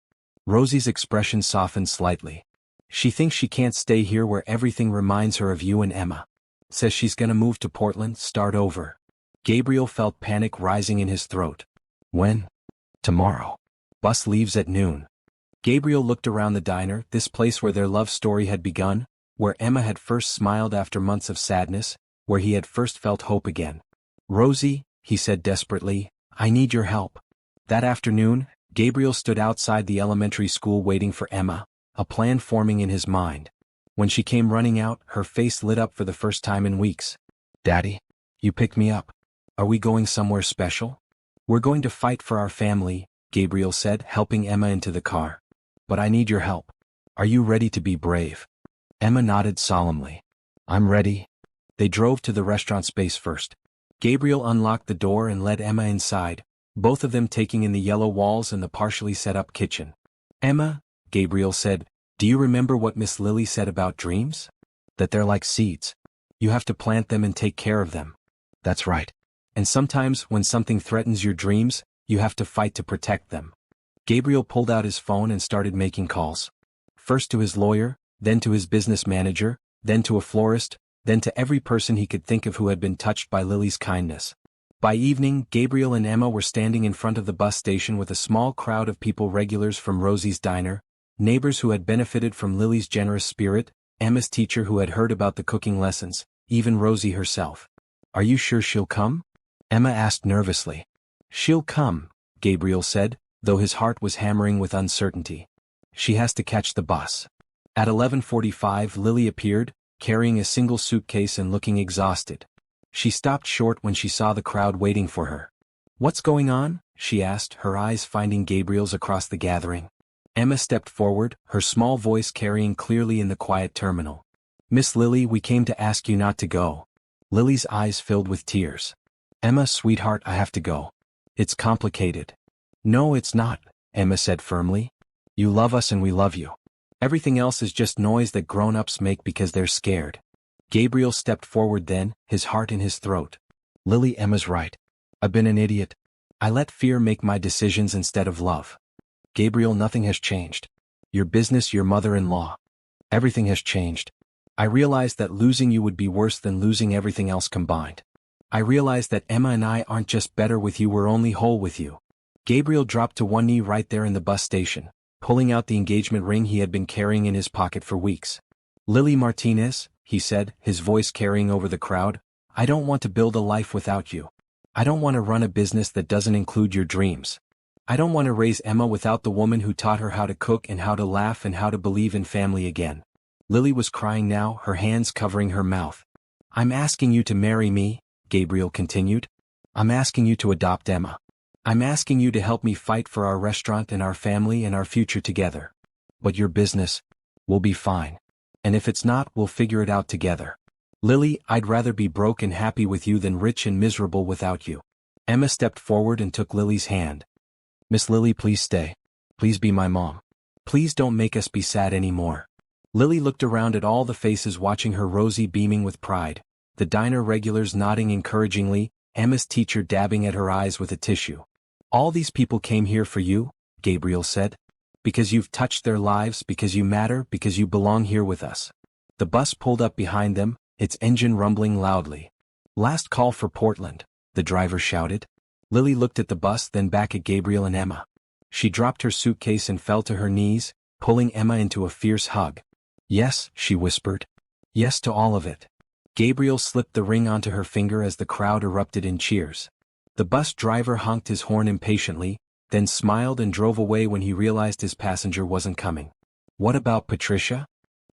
Rosie's expression softened slightly. She thinks she can't stay here where everything reminds her of you and Emma. Says she's gonna move to Portland, start over. Gabriel felt panic rising in his throat. When? Tomorrow. Bus leaves at noon. Gabriel looked around the diner, this place where their love story had begun, where Emma had first smiled after months of sadness, where he had first felt hope again. Rosie, he said desperately, I need your help. That afternoon, Gabriel stood outside the elementary school waiting for Emma, a plan forming in his mind. When she came running out, her face lit up for the first time in weeks. Daddy, you picked me up. Are we going somewhere special? We're going to fight for our family, Gabriel said, helping Emma into the car. But I need your help. Are you ready to be brave? Emma nodded solemnly. I'm ready. They drove to the restaurant space first. Gabriel unlocked the door and led Emma inside, both of them taking in the yellow walls and the partially set-up kitchen. Emma, Gabriel said, do you remember what Miss Lily said about dreams? That they're like seeds. You have to plant them and take care of them. That's right. And sometimes when something threatens your dreams, you have to fight to protect them. Gabriel pulled out his phone and started making calls. First to his lawyer, then to his business manager, then to a florist, then to every person he could think of who had been touched by Lily's kindness. By evening, Gabriel and Emma were standing in front of the bus station with a small crowd of people, regulars from Rosie's diner, neighbors who had benefited from Lily's generous spirit, Emma's teacher who had heard about the cooking lessons, even Rosie herself. Are you sure she'll come? Emma asked nervously. She'll come, Gabriel said, though his heart was hammering with uncertainty. She has to catch the bus. At 11:45 Lily appeared, carrying a single suitcase and looking exhausted. She stopped short when she saw the crowd waiting for her. What's going on? She asked, her eyes finding Gabriel's across the gathering. Emma stepped forward, her small voice carrying clearly in the quiet terminal. Miss Lily, we came to ask you not to go. Lily's eyes filled with tears. Emma, sweetheart, I have to go. It's complicated. No, it's not, Emma said firmly. You love us and we love you. Everything else is just noise that grown-ups make because they're scared. Gabriel stepped forward then, his heart in his throat. Lily, Emma's right. I've been an idiot. I let fear make my decisions instead of love. Gabriel, nothing has changed. Your business, your mother-in-law. Everything has changed. I realized that losing you would be worse than losing everything else combined. I realized that Emma and I aren't just better with you, we're only whole with you. Gabriel dropped to one knee right there in the bus station, pulling out the engagement ring he had been carrying in his pocket for weeks. Lily Martinez, he said, his voice carrying over the crowd, I don't want to build a life without you. I don't want to run a business that doesn't include your dreams. I don't want to raise Emma without the woman who taught her how to cook and how to laugh and how to believe in family again. Lily was crying now, her hands covering her mouth. I'm asking you to marry me, Gabriel continued. I'm asking you to adopt Emma. I'm asking you to help me fight for our restaurant and our family and our future together. But your business will be fine. And if it's not, we'll figure it out together. Lily, I'd rather be broke and happy with you than rich and miserable without you. Emma stepped forward and took Lily's hand. Miss Lily, please stay. Please be my mom. Please don't make us be sad anymore. Lily looked around at all the faces watching her, Rosie beaming with pride, the diner regulars nodding encouragingly, Emma's teacher dabbing at her eyes with a tissue. All these people came here for you, Gabriel said. Because you've touched their lives, because you matter, because you belong here with us. The bus pulled up behind them, its engine rumbling loudly. Last call for Portland, the driver shouted. Lily looked at the bus, then back at Gabriel and Emma. She dropped her suitcase and fell to her knees, pulling Emma into a fierce hug. Yes, she whispered. Yes to all of it. Gabriel slipped the ring onto her finger as the crowd erupted in cheers. The bus driver honked his horn impatiently, then smiled and drove away when he realized his passenger wasn't coming. What about Patricia?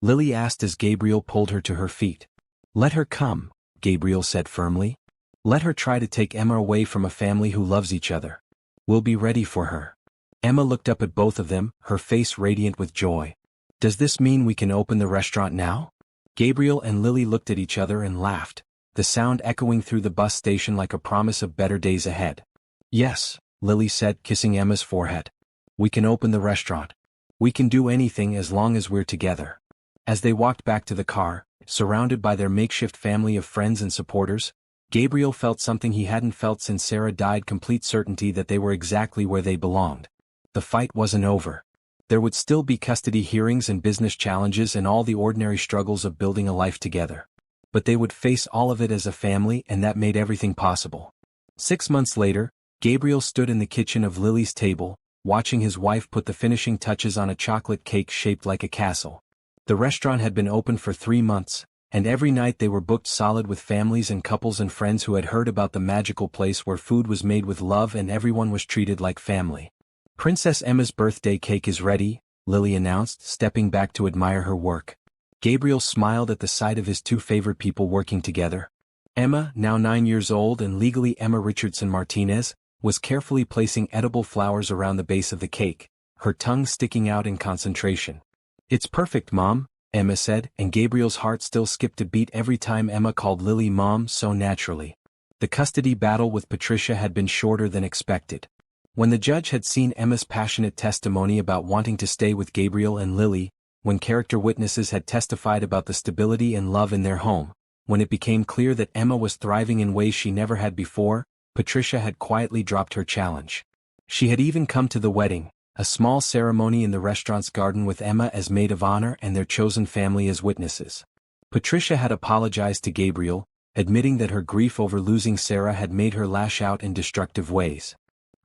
Lily asked as Gabriel pulled her to her feet. Let her come, Gabriel said firmly. Let her try to take Emma away from a family who loves each other. We'll be ready for her. Emma looked up at both of them, her face radiant with joy. Does this mean we can open the restaurant now? Gabriel and Lily looked at each other and laughed, the sound echoing through the bus station like a promise of better days ahead. Yes, Lily said, kissing Emma's forehead. We can open the restaurant. We can do anything as long as we're together. As they walked back to the car, surrounded by their makeshift family of friends and supporters, Gabriel felt something he hadn't felt since Sarah died, complete certainty that they were exactly where they belonged. The fight wasn't over. There would still be custody hearings and business challenges and all the ordinary struggles of building a life together. But they would face all of it as a family, and that made everything possible. 6 months later, Gabriel stood in the kitchen of Lily's table, watching his wife put the finishing touches on a chocolate cake shaped like a castle. The restaurant had been open for 3 months, and every night they were booked solid with families and couples and friends who had heard about the magical place where food was made with love and everyone was treated like family. Princess Emma's birthday cake is ready, Lily announced, stepping back to admire her work. Gabriel smiled at the sight of his two favorite people working together. Emma, now 9 years old and legally Emma Richardson Martinez, was carefully placing edible flowers around the base of the cake, her tongue sticking out in concentration. "It's perfect, Mom," Emma said, and Gabriel's heart still skipped a beat every time Emma called Lily Mom so naturally. The custody battle with Patricia had been shorter than expected. When the judge had seen Emma's passionate testimony about wanting to stay with Gabriel and Lily, when character witnesses had testified about the stability and love in their home, when it became clear that Emma was thriving in ways she never had before, Patricia had quietly dropped her challenge. She had even come to the wedding, a small ceremony in the restaurant's garden with Emma as maid of honor and their chosen family as witnesses. Patricia had apologized to Gabriel, admitting that her grief over losing Sarah had made her lash out in destructive ways.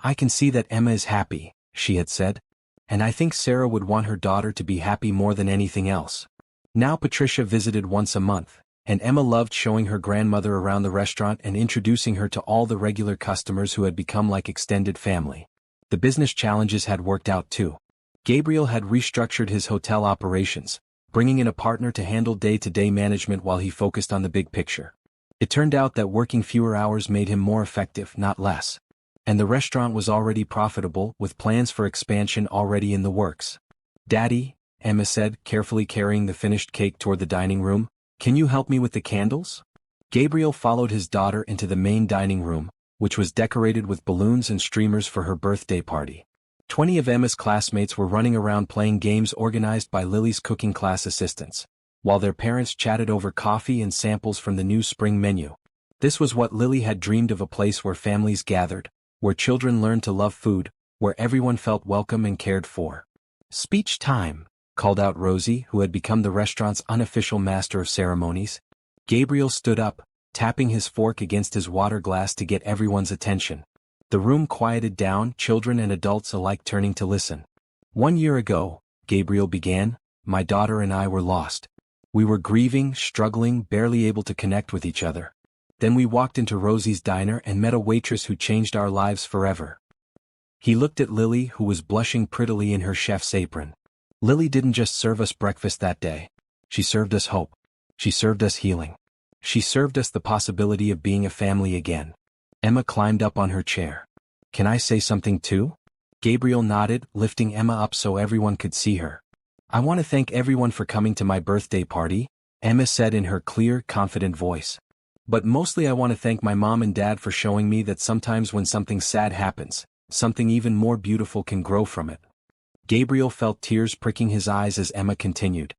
"I can see that Emma is happy," she had said. "And I think Sarah would want her daughter to be happy more than anything else." Now Patricia visited once a month, and Emma loved showing her grandmother around the restaurant and introducing her to all the regular customers who had become like extended family. The business challenges had worked out too. Gabriel had restructured his hotel operations, bringing in a partner to handle day-to-day management while he focused on the big picture. It turned out that working fewer hours made him more effective, not less. And the restaurant was already profitable, with plans for expansion already in the works. "Daddy," Emma said, carefully carrying the finished cake toward the dining room, "can you help me with the candles?" Gabriel followed his daughter into the main dining room, which was decorated with balloons and streamers for her birthday party. 20 of Emma's classmates were running around playing games organized by Lily's cooking class assistants, while their parents chatted over coffee and samples from the new spring menu. This was what Lily had dreamed of, a place where families gathered, where children learned to love food, where everyone felt welcome and cared for. "Speech time," called out Rosie, who had become the restaurant's unofficial master of ceremonies. Gabriel stood up, tapping his fork against his water glass to get everyone's attention. The room quieted down, children and adults alike turning to listen. "1 year ago," Gabriel began, "my daughter and I were lost. We were grieving, struggling, barely able to connect with each other. Then we walked into Rosie's diner and met a waitress who changed our lives forever." He looked at Lily, who was blushing prettily in her chef's apron. "Lily didn't just serve us breakfast that day. She served us hope. She served us healing. She served us the possibility of being a family again." Emma climbed up on her chair. "Can I say something too?" Gabriel nodded, lifting Emma up so everyone could see her. "I want to thank everyone for coming to my birthday party," Emma said in her clear, confident voice. "But mostly I want to thank my mom and dad for showing me that sometimes when something sad happens, something even more beautiful can grow from it." Gabriel felt tears pricking his eyes as Emma continued.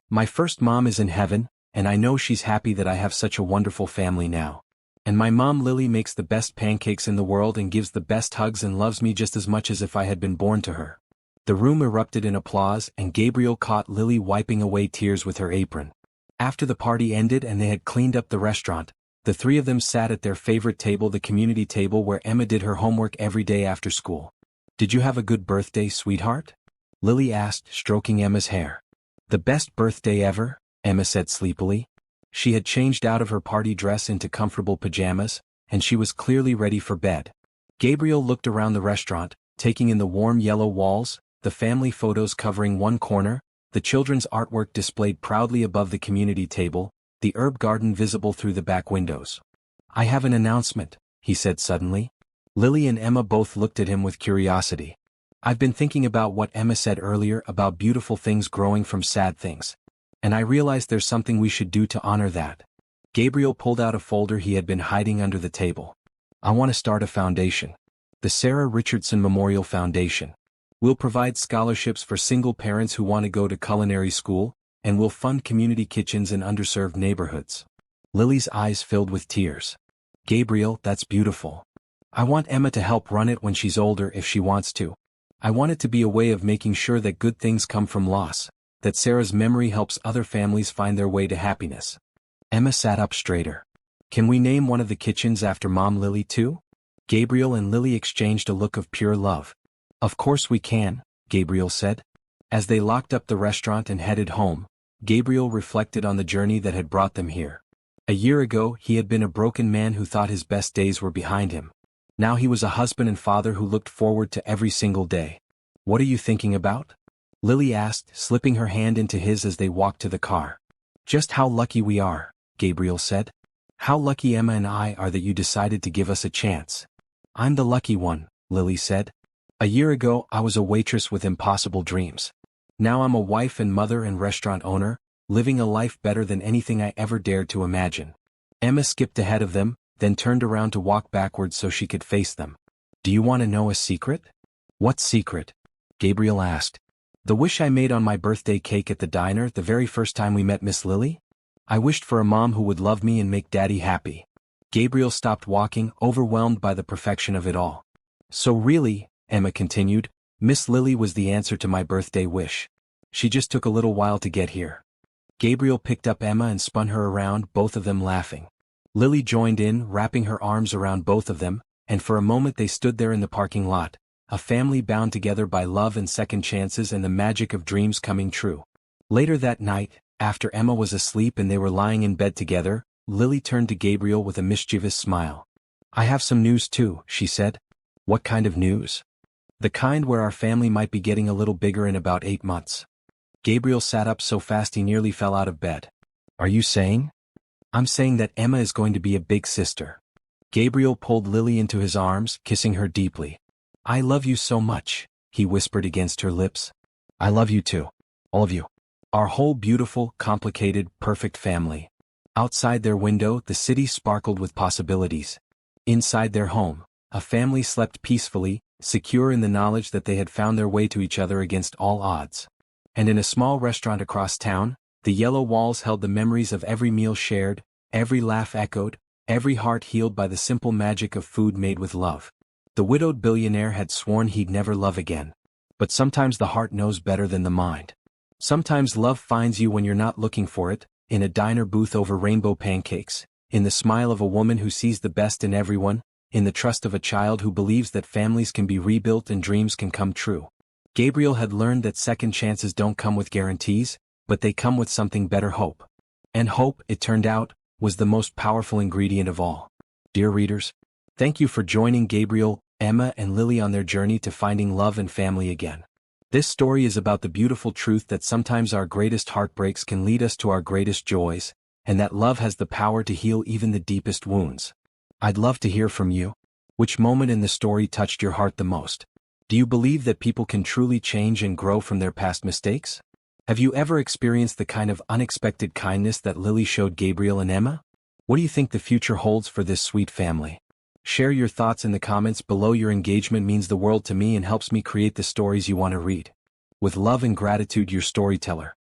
"My first mom is in heaven, and I know she's happy that I have such a wonderful family now. And my mom Lily makes the best pancakes in the world and gives the best hugs and loves me just as much as if I had been born to her." The room erupted in applause, and Gabriel caught Lily wiping away tears with her apron. After the party ended and they had cleaned up the restaurant, the three of them sat at their favorite table, the community table where Emma did her homework every day after school. "Did you have a good birthday, sweetheart?" Lily asked, stroking Emma's hair. "The best birthday ever," Emma said sleepily. She had changed out of her party dress into comfortable pajamas, and she was clearly ready for bed. Gabriel looked around the restaurant, taking in the warm yellow walls, the family photos covering one corner, the children's artwork displayed proudly above the community table, the herb garden visible through the back windows. "I have an announcement," he said suddenly. Lily and Emma both looked at him with curiosity. "I've been thinking about what Emma said earlier about beautiful things growing from sad things. And I realized there's something we should do to honor that." Gabriel pulled out a folder he had been hiding under the table. "I want to start a foundation. The Sarah Richardson Memorial Foundation. We'll provide scholarships for single parents who want to go to culinary school, and we'll fund community kitchens in underserved neighborhoods." Lily's eyes filled with tears. "Gabriel, that's beautiful. I want Emma to help run it when she's older if she wants to. I want it to be a way of making sure that good things come from loss, that Sarah's memory helps other families find their way to happiness." Emma sat up straighter. "Can we name one of the kitchens after Mom Lily too?" Gabriel and Lily exchanged a look of pure love. "Of course we can," Gabriel said. As they locked up the restaurant and headed home, Gabriel reflected on the journey that had brought them here. A year ago he had been a broken man who thought his best days were behind him. Now he was a husband and father who looked forward to every single day. "What are you thinking about?" Lily asked, slipping her hand into his as they walked to the car. "Just how lucky we are," Gabriel said. "How lucky Emma and I are that you decided to give us a chance." I'm the lucky one, Lily said. A year ago I was a waitress with impossible dreams. Now I'm a wife and mother and restaurant owner, living a life better than anything I ever dared to imagine. Emma skipped ahead of them, then turned around to walk backwards so she could face them. Do you want to know a secret? What secret? Gabriel asked. The wish I made on my birthday cake at the diner the very first time we met Miss Lily? I wished for a mom who would love me and make Daddy happy. Gabriel stopped walking, overwhelmed by the perfection of it all. So really, Emma continued, Miss Lily was the answer to my birthday wish. She just took a little while to get here. Gabriel picked up Emma and spun her around, both of them laughing. Lily joined in, wrapping her arms around both of them, and for a moment they stood there in the parking lot, a family bound together by love and second chances and the magic of dreams coming true. Later that night, after Emma was asleep and they were lying in bed together, Lily turned to Gabriel with a mischievous smile. I have some news too, she said. What kind of news? The kind where our family might be getting a little bigger in about 8 months. Gabriel sat up so fast he nearly fell out of bed. Are you saying? I'm saying that Emma is going to be a big sister. Gabriel pulled Lily into his arms, kissing her deeply. I love you so much, he whispered against her lips. I love you too. All of you. Our whole beautiful, complicated, perfect family. Outside their window, the city sparkled with possibilities. Inside their home, a family slept peacefully, secure in the knowledge that they had found their way to each other against all odds. And in a small restaurant across town, the yellow walls held the memories of every meal shared, every laugh echoed, every heart healed by the simple magic of food made with love. The widowed billionaire had sworn he'd never love again. But sometimes the heart knows better than the mind. Sometimes love finds you when you're not looking for it, in a diner booth over rainbow pancakes, in the smile of a woman who sees the best in everyone, in the trust of a child who believes that families can be rebuilt and dreams can come true. Gabriel had learned that second chances don't come with guarantees, but they come with something better: hope. And hope, it turned out, was the most powerful ingredient of all. Dear readers, thank you for joining Gabriel, Emma, and Lily on their journey to finding love and family again. This story is about the beautiful truth that sometimes our greatest heartbreaks can lead us to our greatest joys, and that love has the power to heal even the deepest wounds. I'd love to hear from you. Which moment in the story touched your heart the most? Do you believe that people can truly change and grow from their past mistakes? Have you ever experienced the kind of unexpected kindness that Lily showed Gabriel and Emma? What do you think the future holds for this sweet family? Share your thoughts in the comments below. Your engagement means the world to me and helps me create the stories you want to read. With love and gratitude, your storyteller.